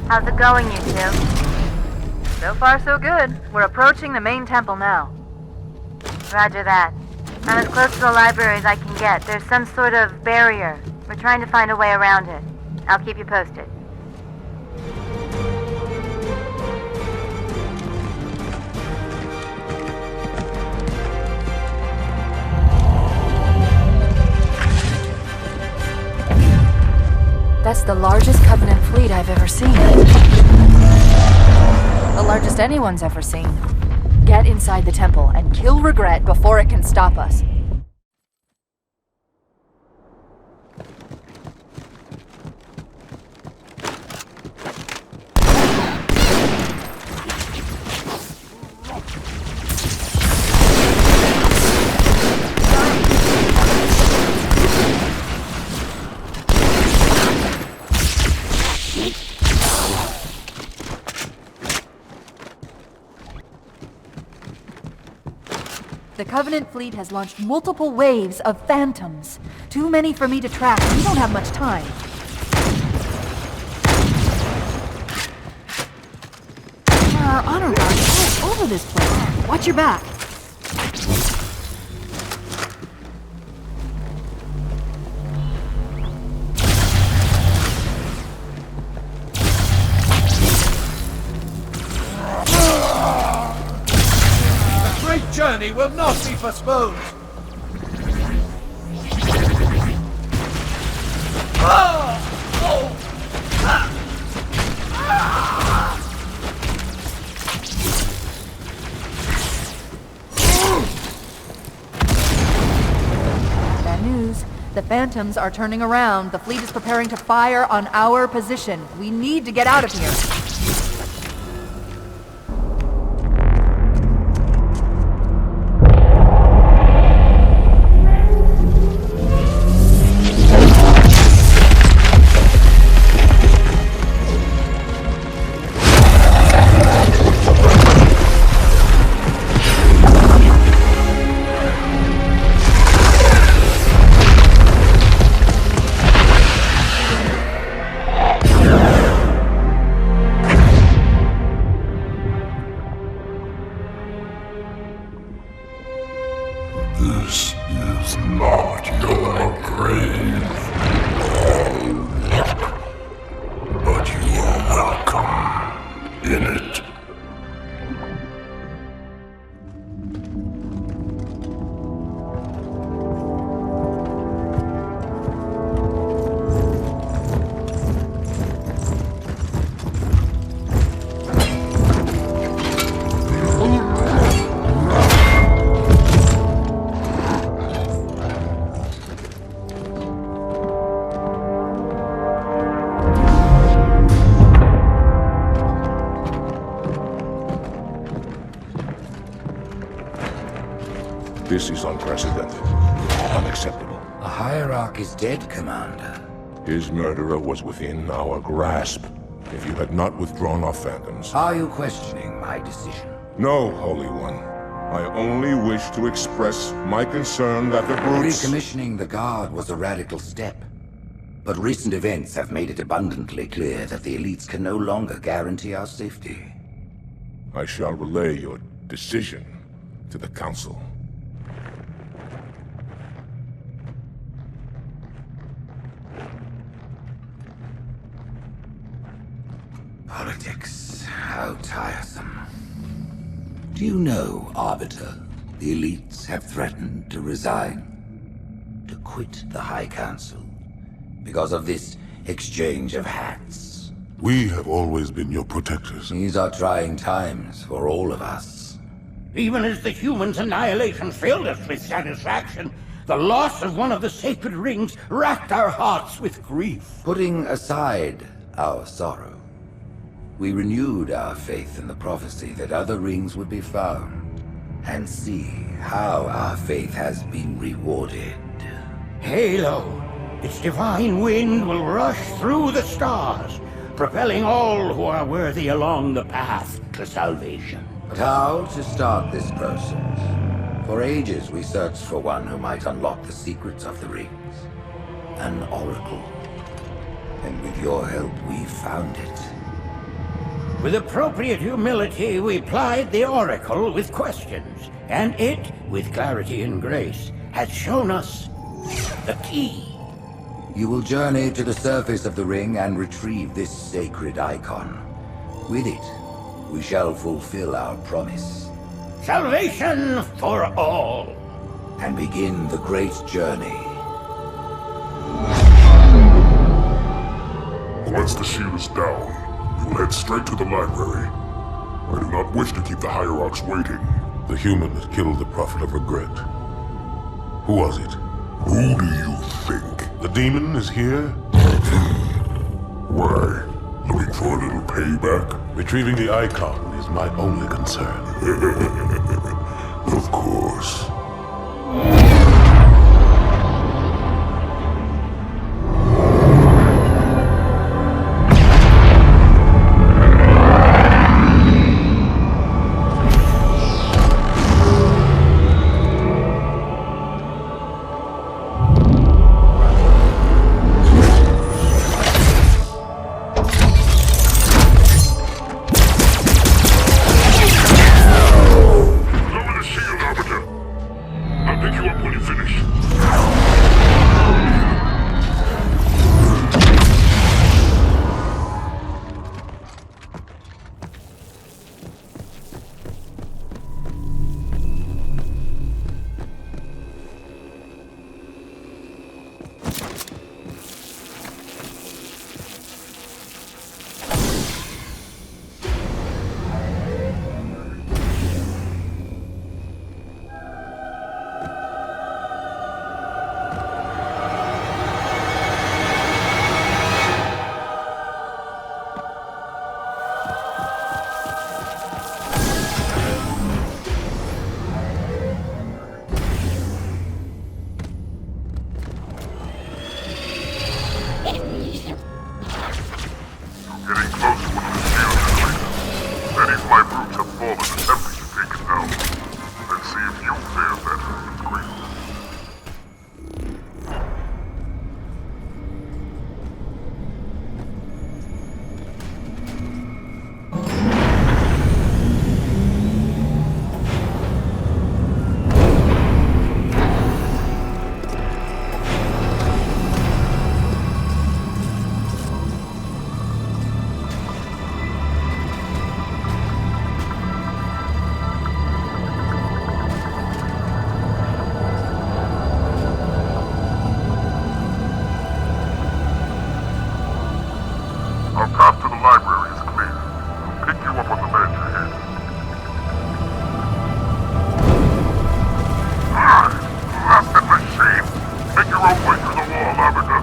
How's it going, you two? So far, so good. We're approaching the main temple now. Roger that. I'm as close to the library as I can get. There's some sort of barrier. We're trying to find a way around it. I'll keep you posted. That's the largest Covenant fleet I've ever seen. The largest anyone's ever seen. Get inside the temple and kill Regret before it can stop us. The Covenant fleet has launched multiple waves of phantoms. Too many for me to track, and we don't have much time. There are honor guards all over this place. Watch your back. Journey will not be postponed. Phantoms are turning around. The fleet is preparing to fire on our position. We need to get out of here. This is not your grave, but you are welcome in it. This is unprecedented. Unacceptable. The Hierarch is dead, Commander. His murderer was within our grasp. If you had not withdrawn our phantoms... Are you questioning my decision? No, Holy One. I only wish to express my concern that the brutes... Recommissioning the Guard was a radical step. But recent events have made it abundantly clear that the elites can no longer guarantee our safety. I shall relay your decision to the Council. Politics. How tiresome. Do you know, Arbiter, the elites have threatened to resign, to quit the High Council, because of this exchange of hats? We have always been your protectors. These are trying times for all of us. Even as the humans' annihilation filled us with satisfaction, the loss of one of the sacred rings racked our hearts with grief. Putting aside our sorrow, we renewed our faith in the prophecy that other rings would be found, and see how our faith has been rewarded. Halo, its divine wind will rush through the stars, propelling all who are worthy along the path to salvation. But how to start this process? For ages we searched for one who might unlock the secrets of the rings. An oracle. And with your help we found it. With appropriate humility, we plied the Oracle with questions, and it, with clarity and grace, has shown us the key. You will journey to the surface of the ring and retrieve this sacred icon. With it, we shall fulfill our promise. Salvation for all. And begin the great journey. Once the shield is down, we will head straight to the library. I do not wish to keep the Hierarchs waiting. The human that killed the Prophet of Regret. Who was it? Who do you think? The demon is here? Why? Looking for a little payback? Retrieving the icon is my only concern. Of course. Getting close to one of the shield generators. Many of my brutes have fallen attempting to take it down. Let's see if you fare better with Gravemind. Our path to the library is clear. I'll pick you up on the ledge ahead. Blasted machine! Make your own way through the wall, Arbiter.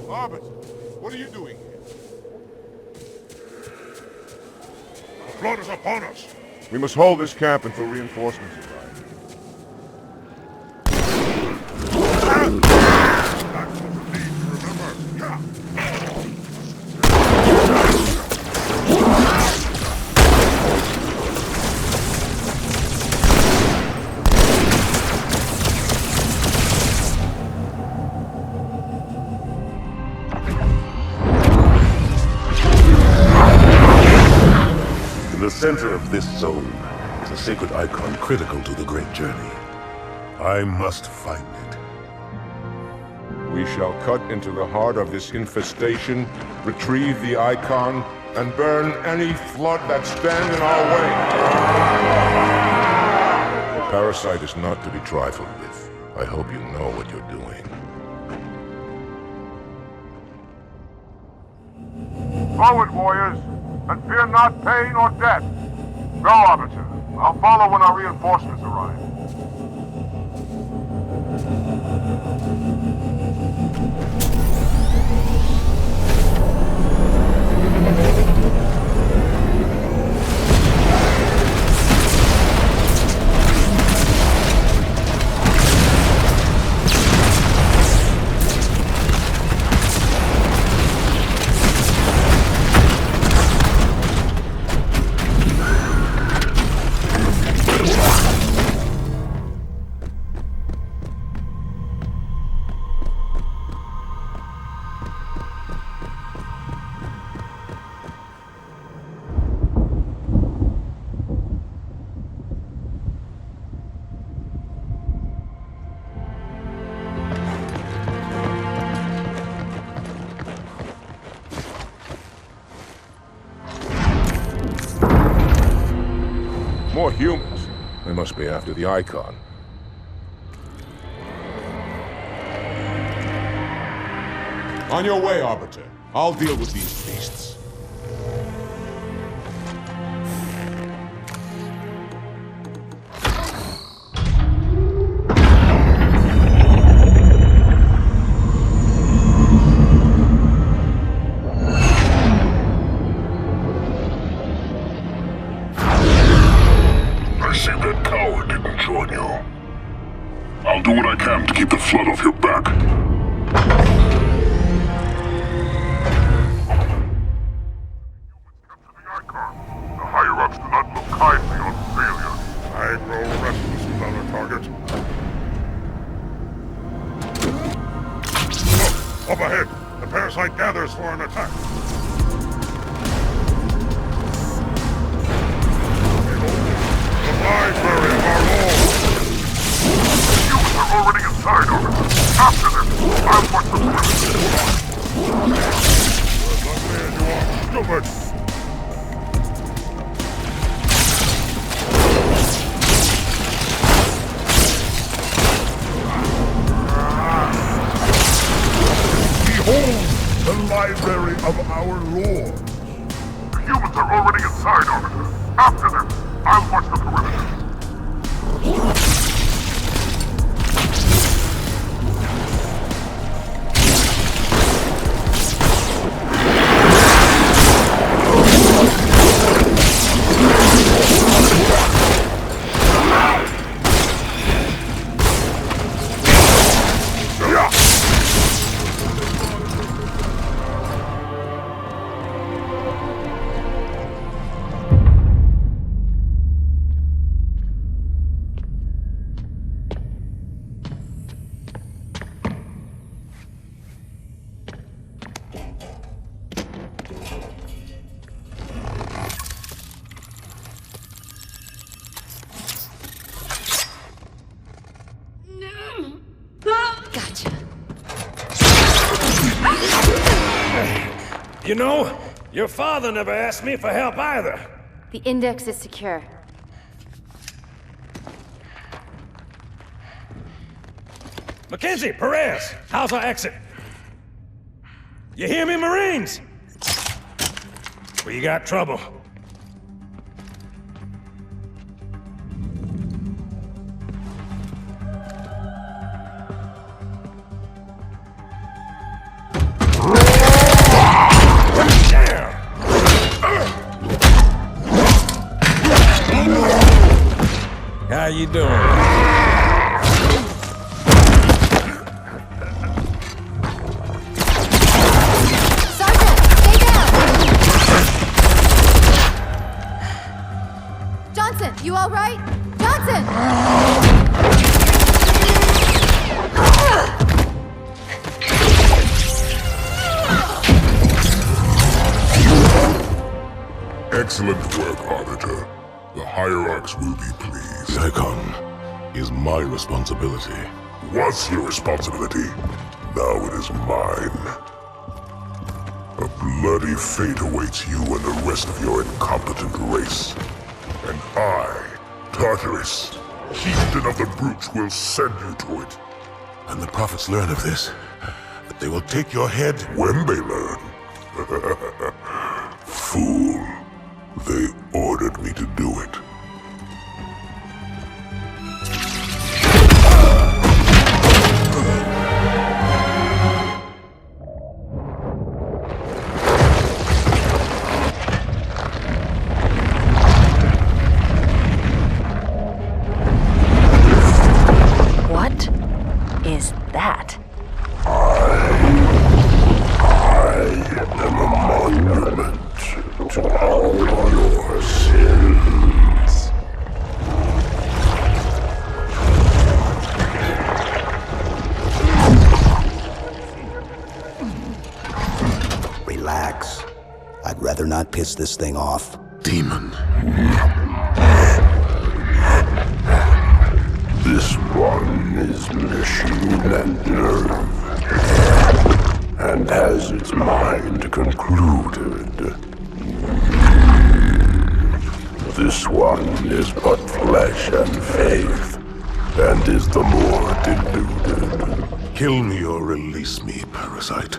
Arbiter, what are you doing here? The flood is upon us. We must hold this camp until reinforcements arrive. In the center of this zone is a sacred icon critical to the great journey. I must find it. We shall cut into the heart of this infestation, retrieve the icon, and burn any flood that stand in our way. The parasite is not to be trifled with. I hope you know what you're doing. Forward, warriors, and fear not pain or death. Go, Arbiter. I'll follow when our reinforcements arrive. More humans. They must be after the icon. On your way, Arbiter. I'll deal with these beasts. of your back. The higher-ups do not look kindly on failure. I grow restless without a target. Look, up ahead. The parasite gathers for an attack. The library of our lord. Humans are already inside of it. After them, I'll watch them. As lovely as you are, stupid! Behold the library of our lord. The humans are already inside Arbiter. After them, I'll watch the perimeter. You know, your father never asked me for help either. The index is secure. Mackenzie, Perez, how's our exit? You hear me, Marines? We got trouble. How you doing? Sergeant, stay down! Johnson, you all right? Johnson! Excellent work, Arbiter. The hierarchs will be pleased. The Icon is my responsibility. Was your responsibility. Now it is mine. A bloody fate awaits you and the rest of your incompetent race. And I, Tartarus, Chieftain of the Brutes, will send you to it. And the prophets learn of this, that they will take your head when they learn. Fool. They ordered me to do it. What is that? I am a monument to all your sins. Relax. I'd rather not piss this thing off. Demon. This one is machine and nerve, and has its mind concluded. This one is but flesh and faith, and is the more deluded. Kill me or release me, parasite.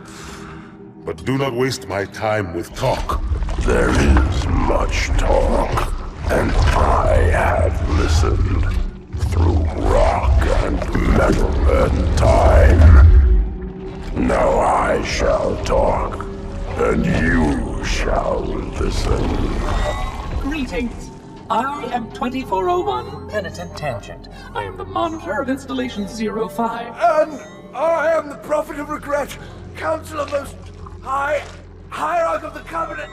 But do not waste my time with talk. There is much talk, and I have listened through rock and metal and time. Now I shall talk, and you shall listen. Greetings. I am 2401 Penitent Tangent. I am the monitor of Installation 05. And the Prophet of Regret, Council of Most High, Hierarch of the Covenant.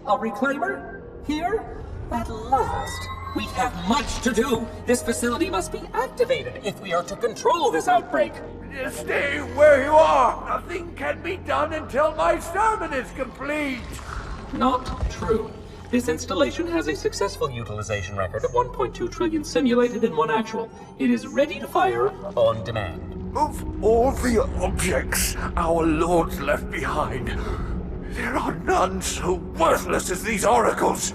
A reclaimer? Here? At last. We have much to do. This facility must be activated if we are to control this outbreak. Stay where you are. Nothing can be done until my sermon is complete. Not true. This installation has a successful utilization record of 1.2 trillion simulated and 1 actual. It is ready to fire on demand. Of all the objects our lords left behind, there are none so worthless as these oracles.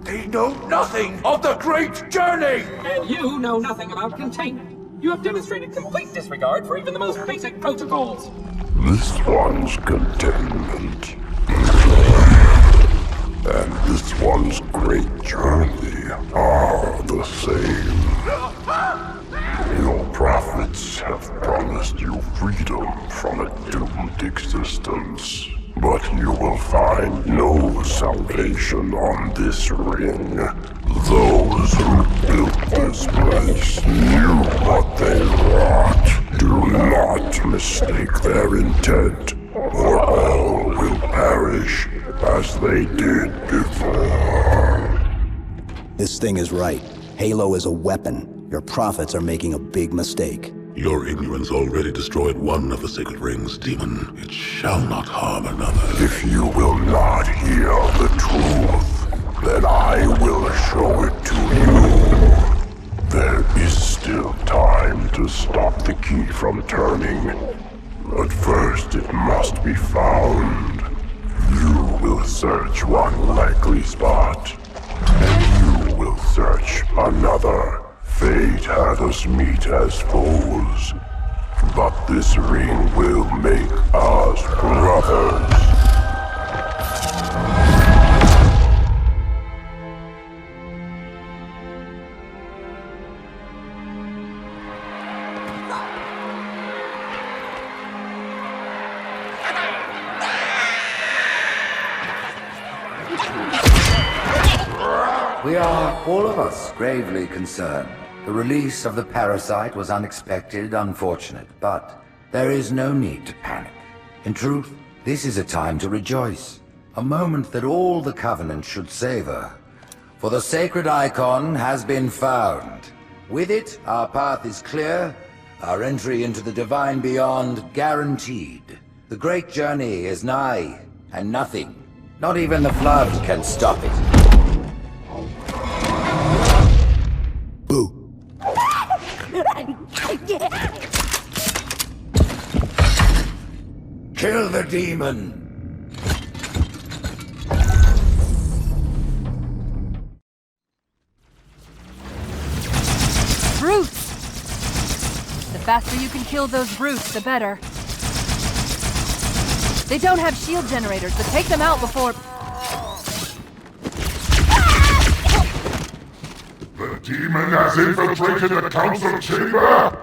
They know nothing of the great journey! And you know nothing about containment. You have demonstrated complete disregard for even the most basic protocols. This one's containment. And this one's great journey are the same. Your prophets have promised you freedom from a doomed existence. But you will find no salvation on this ring. Those who built this place knew what they wrought. Do not mistake their intent, or all will perish as they did before. This thing is right. Halo is a weapon. Your prophets are making a big mistake. Your ignorance already destroyed one of the sacred rings, demon. It shall not harm another. If you will not hear the truth, then I will show it to you. There is still time to stop the key from turning. But first it must be found. You will search one likely spot, and you will search another. Fate had us meet as foes, but this ring will make us brothers. We are, all of us, gravely concerned. The release of the parasite was unexpected, unfortunate, but there is no need to panic. In truth, this is a time to rejoice. A moment that all the Covenant should savor. For the sacred icon has been found. With it, our path is clear, our entry into the divine beyond guaranteed. The great journey is nigh, and nothing, not even the flood, can stop it. Boo. Kill the demon! Brutes! The faster you can kill those brutes, the better. They don't have shield generators, but take them out before... The demon has infiltrated the council chamber!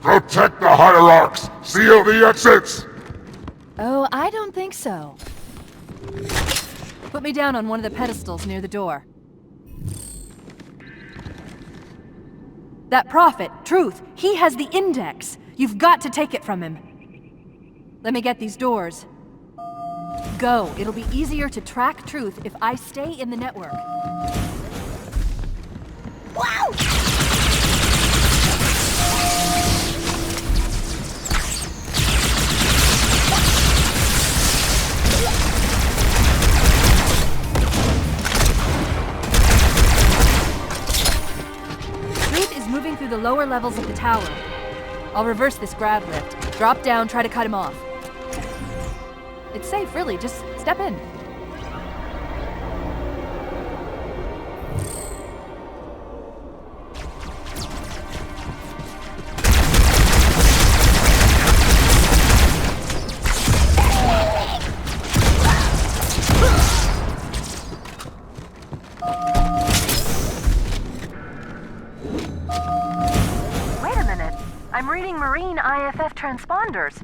Protect the hierarchs! Seal the exits! Oh, I don't think so. Put me down on one of the pedestals near the door. That prophet, Truth, he has the index. You've got to take it from him. Let me get these doors. Go. It'll be easier to track Truth if I stay in the network. Wow! Truth is moving through the lower levels of the tower. I'll reverse this grav lift. Drop down, try to cut him off. It's safe, really. Just step in. IFF transponders.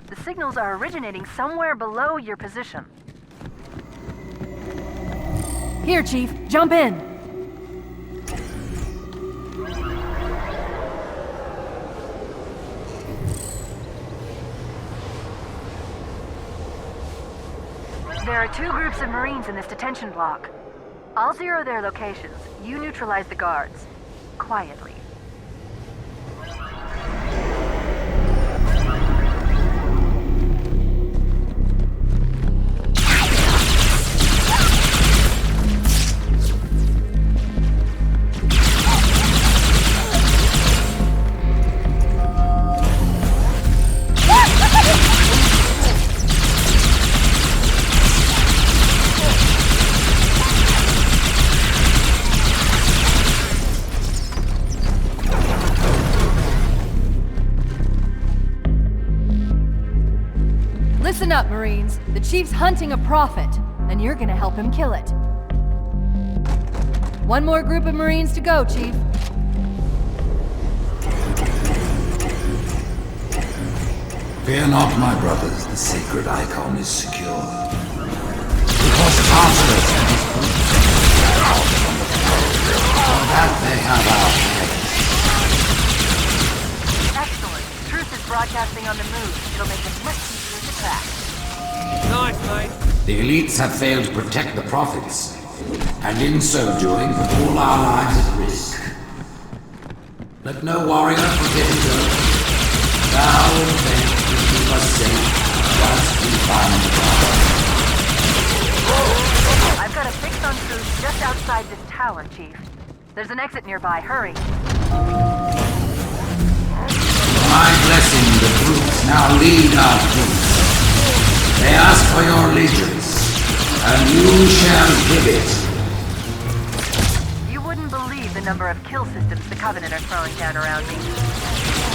The signals are originating somewhere below your position. Here, Chief. Jump in. There are 2 groups of Marines in this detention block. I'll zero their locations. You neutralize the guards. Quietly. Listen up, Marines. The Chief's hunting a prophet, and you're gonna help him kill it. 1 more group of Marines to go, Chief. Fear not, my brothers. The sacred icon is secure. Because Tartarus and his groups are out from the throne. For that they have our heads. Excellent. Truth is broadcasting on the move. It'll make it much easier to track. Nice, mate. The elites have failed to protect the prophets, and in so doing put all our lives at risk. Let no warrior forget his oath. Thou and faith will keep us safe once we find the prophet. I've got a fix on Truth just outside this tower, Chief. There's an exit nearby. Hurry. My blessing, the troops now lead our troops. They ask for your allegiance, and you shall give it. You wouldn't believe the number of kill systems the Covenant are throwing down around me.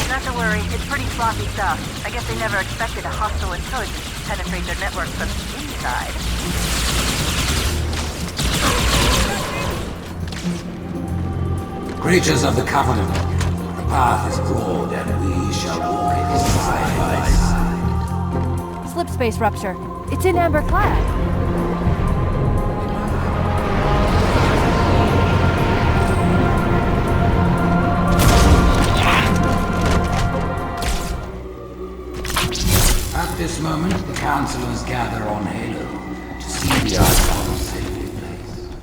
Not to worry, it's pretty sloppy stuff. I guess they never expected a hostile intelligence to penetrate their network from the inside. Creatures of the Covenant, the path is broad, and we shall walk it side by side. Slip space rupture. It's in amber clad. At this moment, the councillors gather on Halo to see the icon safely placed.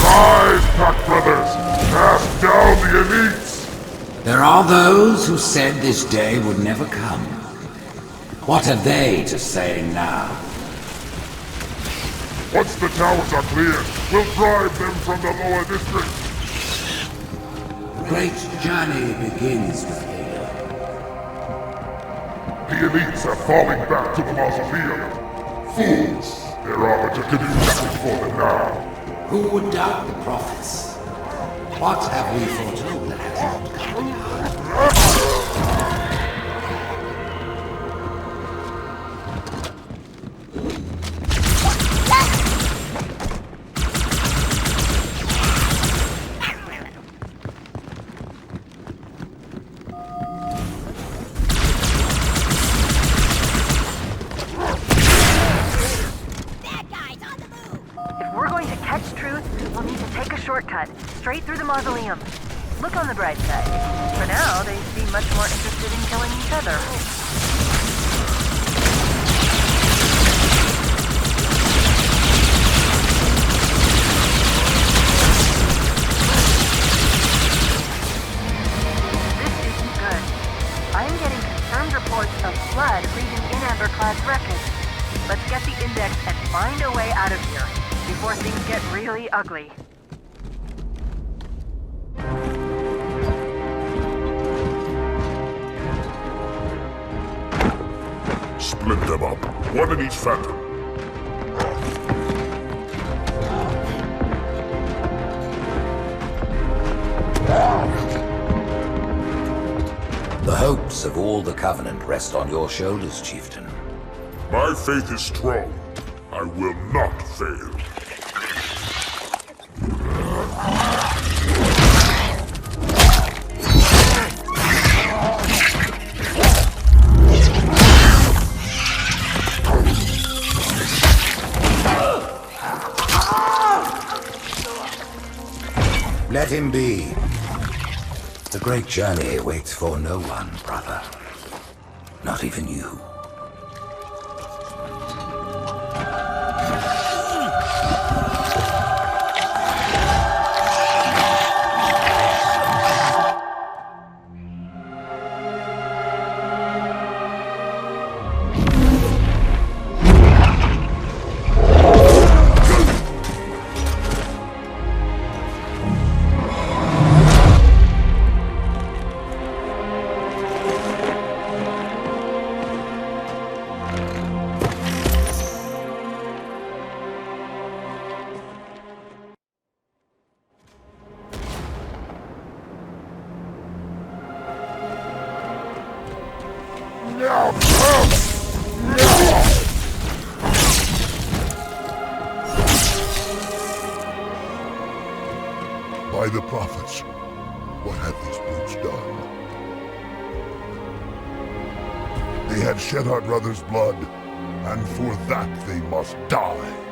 Rise, Pack Brothers! Cast down the elites! There are those who said this day would never come. What are they to say now? Once the towers are cleared, we'll drive them from the lower district. The great journey begins with Halo. The elites are falling back to the mausoleum. Fools! Their arbiter can do nothing for them now. Who would doubt the prophets? What have we foretold that has not come? Straight through the mausoleum. Look on the bright side. For now, they seem much more interested in killing each other. This isn't good. I'm getting confirmed reports of blood leaving in Amberclad's wreckage. Let's get the index and find a way out of here before things get really ugly. Split them up, one in each phantom. The hopes of all the Covenant rest on your shoulders, Chieftain. My faith is strong. I will not fail. Let him be. The great journey waits for no one, brother. Not even you. By the prophets, what have these brutes done? They have shed our brother's blood, and for that they must die.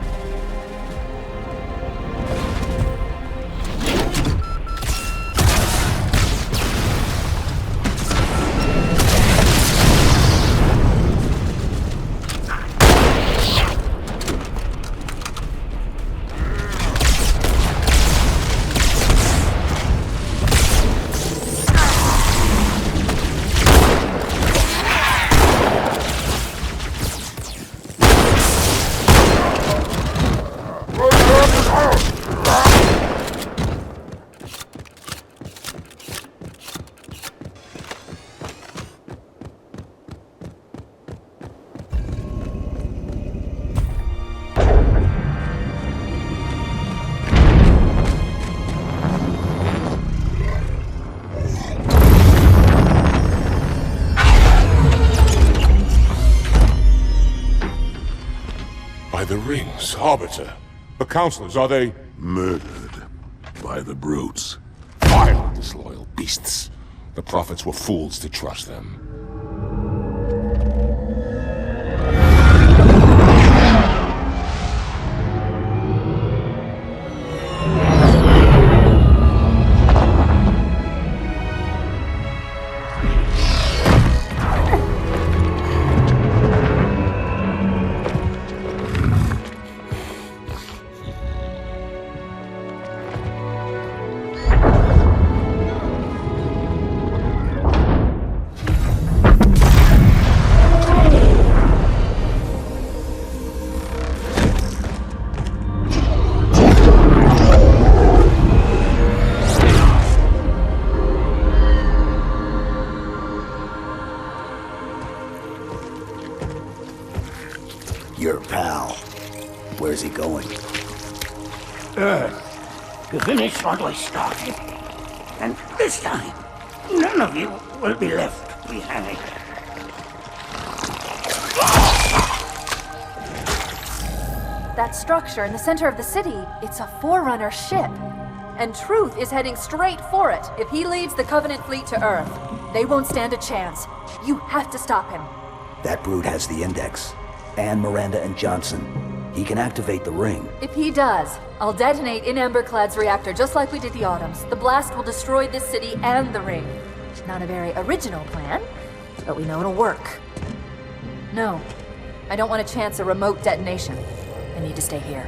The rings, Arbiter. The counselors, are they... Murdered by the brutes. Vile, disloyal beasts. The prophets were fools to trust them. Your pal. Where's he going? Earth, to finish what I started. And this time, none of you will be left behind. That structure in the center of the city, it's a Forerunner ship. And Truth is heading straight for it. If he leads the Covenant fleet to Earth, they won't stand a chance. You have to stop him. That brute has the Index. And Miranda and Johnson. He can activate the ring. If he does, I'll detonate in Amberclad's reactor just like we did the Autumn's. The blast will destroy this city and the ring. Not a very original plan, but we know it'll work. No, I don't want to chance a remote detonation. I need to stay here.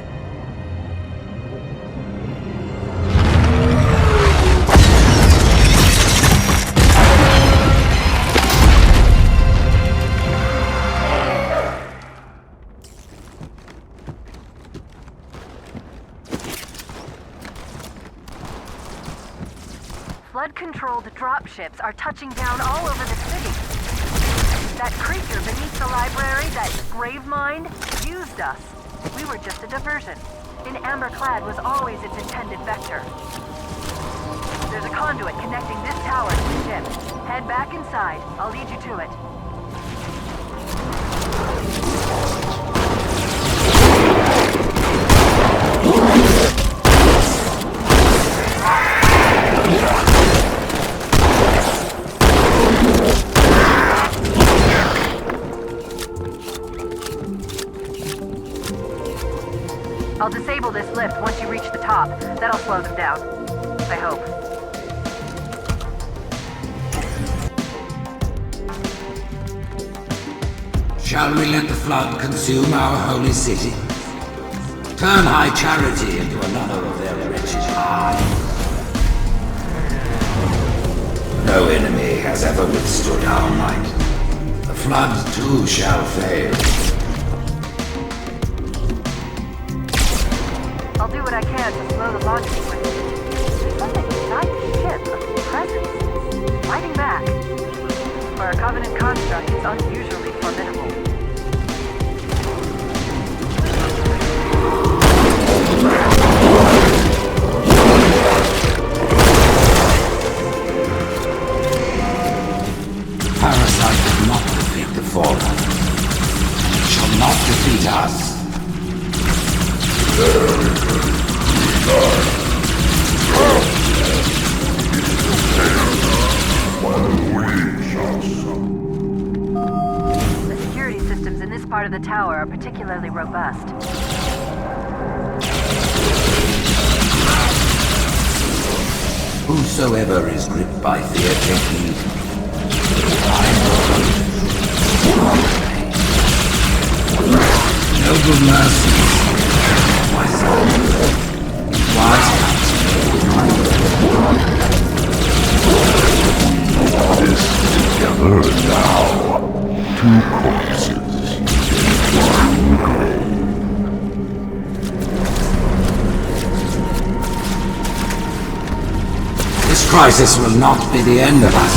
Flood-controlled dropships are touching down all over the city. That creature beneath the library, that Gravemind, used us. We were just a diversion. In Amberclad was always its intended vector. There's a conduit connecting this tower to the ship. Head back inside. I'll lead you to it. I'll disable this lift once you reach the top. That'll slow them down. I hope. Shall we let the flood consume our holy city? Turn high charity into another of their wretched hives? No enemy has ever withstood our might. The flood too shall fail. I'll do what I can to slow the launch sequence. There's something inside the ship, a presence. Fighting back. For a Covenant construct, it's unusually formidable. Parasite is not the thing us. The security systems in this part of the tower are particularly robust. Whosoever is gripped by fear take heed. Noble mercy, my son, wise This together now. Two corpses. One grave. This crisis will not be the end of us.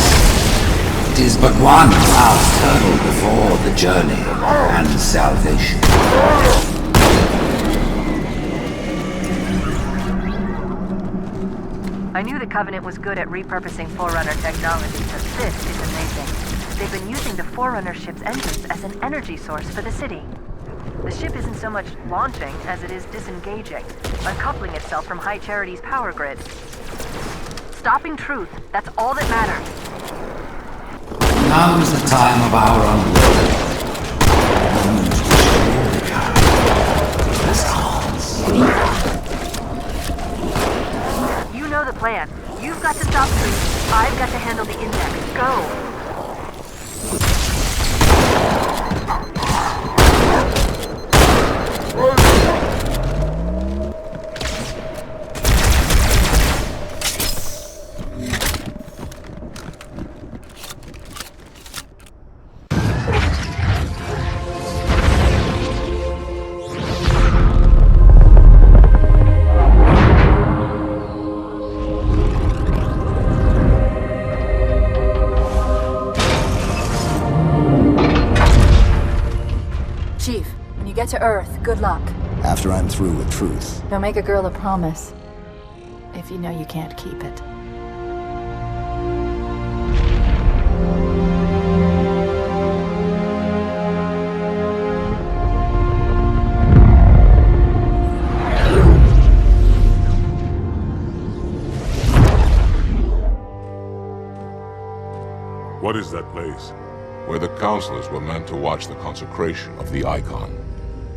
It is but one last hurdle before the journey and salvation. I knew the Covenant was good at repurposing Forerunner technology, but this is amazing. They've been using the Forerunner ship's engines as an energy source for the city. The ship isn't so much launching as it is disengaging, uncoupling itself from High Charity's power grid. Stopping truth, that's all that matters. Now is the time of our unworthy. You know the plan. You've got to stop truth. I've got to handle the index. Go! Get to Earth. Good luck. After I'm through with truth. Don't make a girl a promise if you know you can't keep it. What is that place? Where the counselors were meant to watch the consecration of the Icon.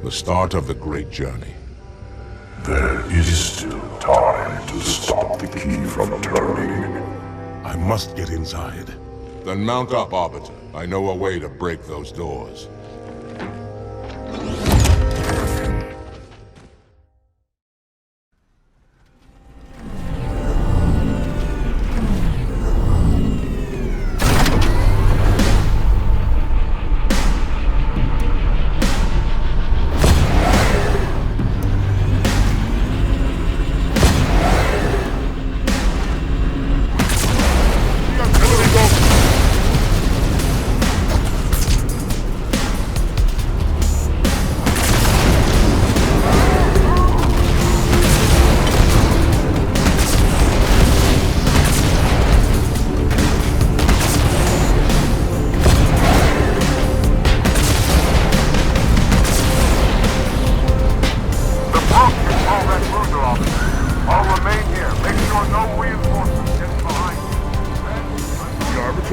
The start of the Great Journey. There is still time to stop the key from turning. I must get inside. Then mount up, Arbiter. I know a way to break those doors.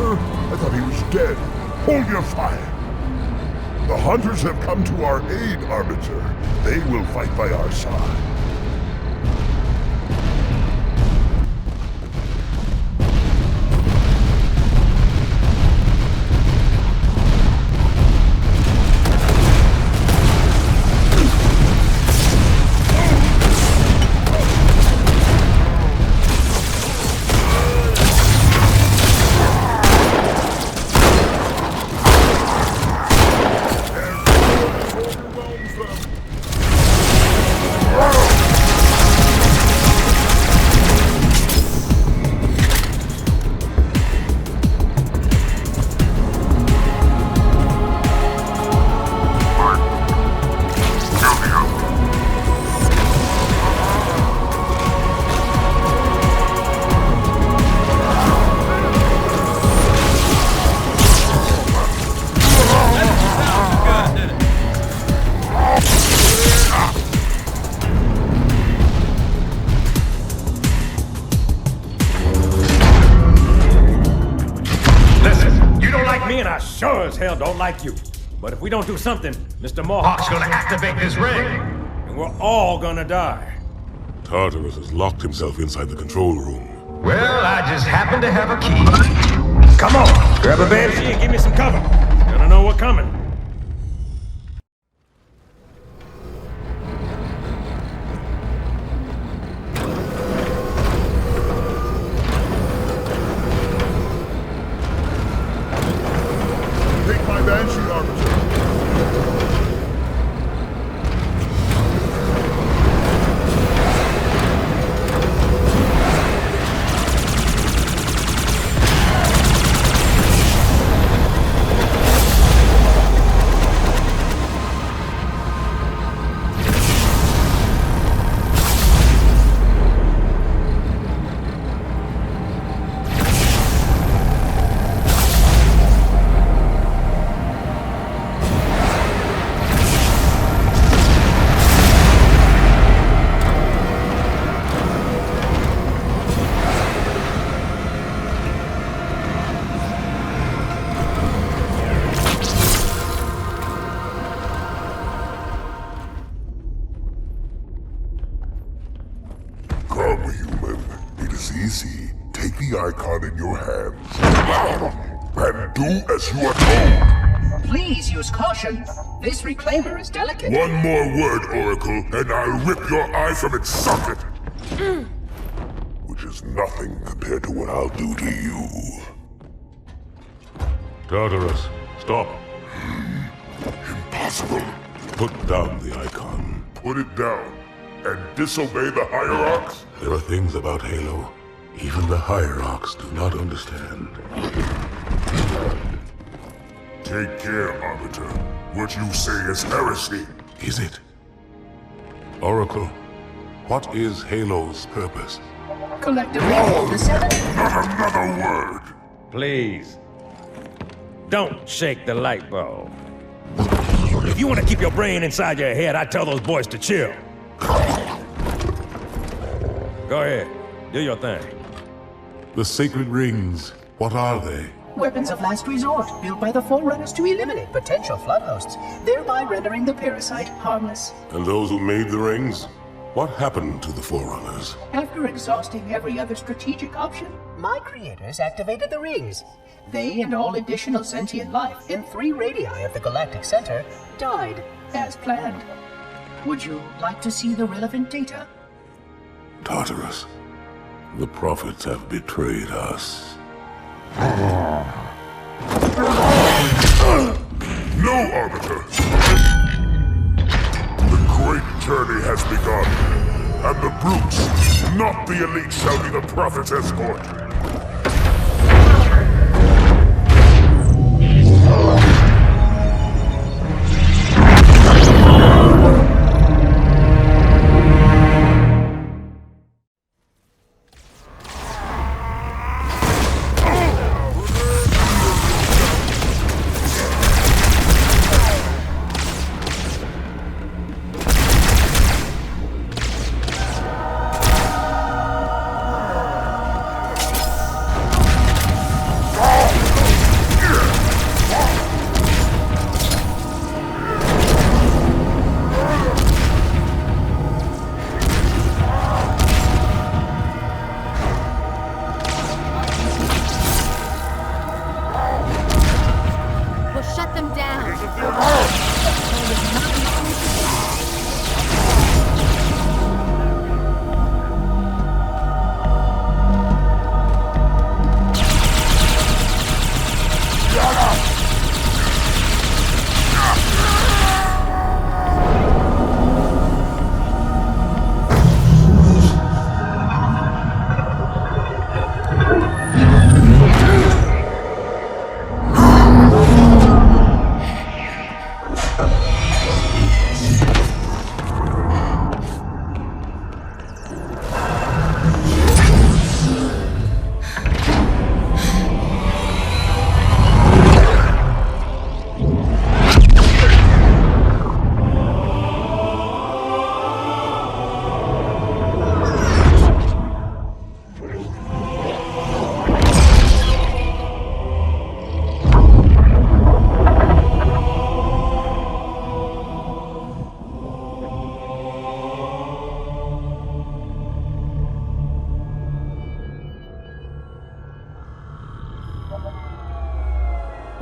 I thought he was dead. Hold your fire. The hunters have come to our aid, Arbiter. They will fight by our side. Whoa! hell don't like you. But if we don't do something, Mr. Mohawk's gonna activate this ring. And we're all gonna die. Tartarus has locked himself inside the control room. Well, I just happen to have a key. Come on, grab a banshee and give me some cover. Gonna know what's coming. Take my banshee, Arbiter. Come, human. It is easy. Take the icon in your hands and do as you are told. Please use caution. This reclaimer is delicate. One more word, Oracle, and I'll rip your eye from its socket. Which is nothing compared to what I'll do to you. Tartarus, stop. Impossible. Put down the icon. Put it down and disobey the Hierarchs? There are things about Halo even the Hierarchs do not understand. Take care, Arbiter. What you say is heresy. Is it? Oracle, what is Halo's purpose? Collectively, the seven. Not another word. Please. Don't shake the light bulb. If you want to keep your brain inside your head, I tell those boys to chill. Go ahead. Do your thing. The sacred rings, what are they? Weapons of last resort, built by the Forerunners to eliminate potential flood hosts, thereby rendering the parasite harmless. And those who made the rings? What happened to the Forerunners? After exhausting every other strategic option, my creators activated the rings. They and all additional sentient life in 3 radii of the galactic center died as planned. Would you like to see the relevant data? Tartarus, the prophets have betrayed us. No, Arbiter! The great journey has begun, and the brutes, not the elite, shall be the Prophet's escort.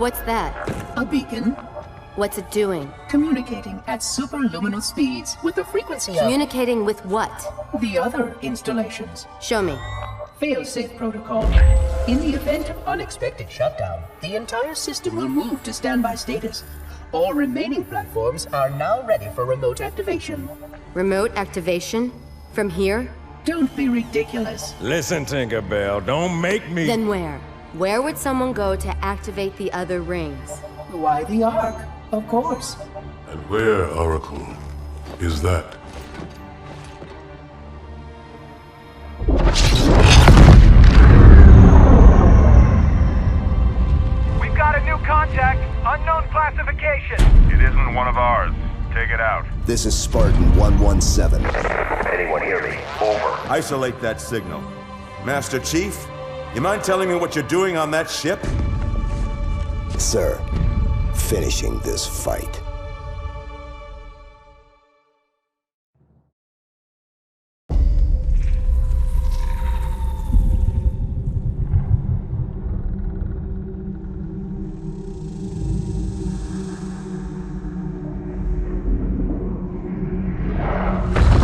What's that? A beacon. What's it doing? Communicating at superluminal speeds with the frequency of... Communicating with what? The other installations. Show me. Fail-safe protocol. In the event of unexpected shutdown, the entire system will move to standby status. All remaining platforms are now ready for remote activation. Remote activation? From here? Don't be ridiculous. Listen, Tinkerbell, don't make me... Then where? Where would someone go to activate the other rings? Why the Ark? Of course. And where, Oracle, is that? We've got a new contact. Unknown classification. It isn't one of ours. Take it out. This is Spartan 117. Anyone hear me? Over. Isolate that signal. Master Chief, you mind telling me what you're doing on that ship? Sir, finishing this fight.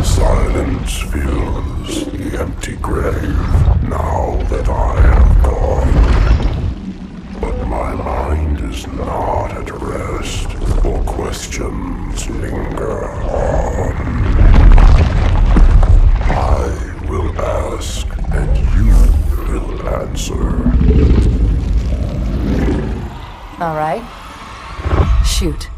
Silence fills the empty grave now that I have gone. But my mind is not at rest, for questions linger on. I will ask, and you will answer. All right. Shoot.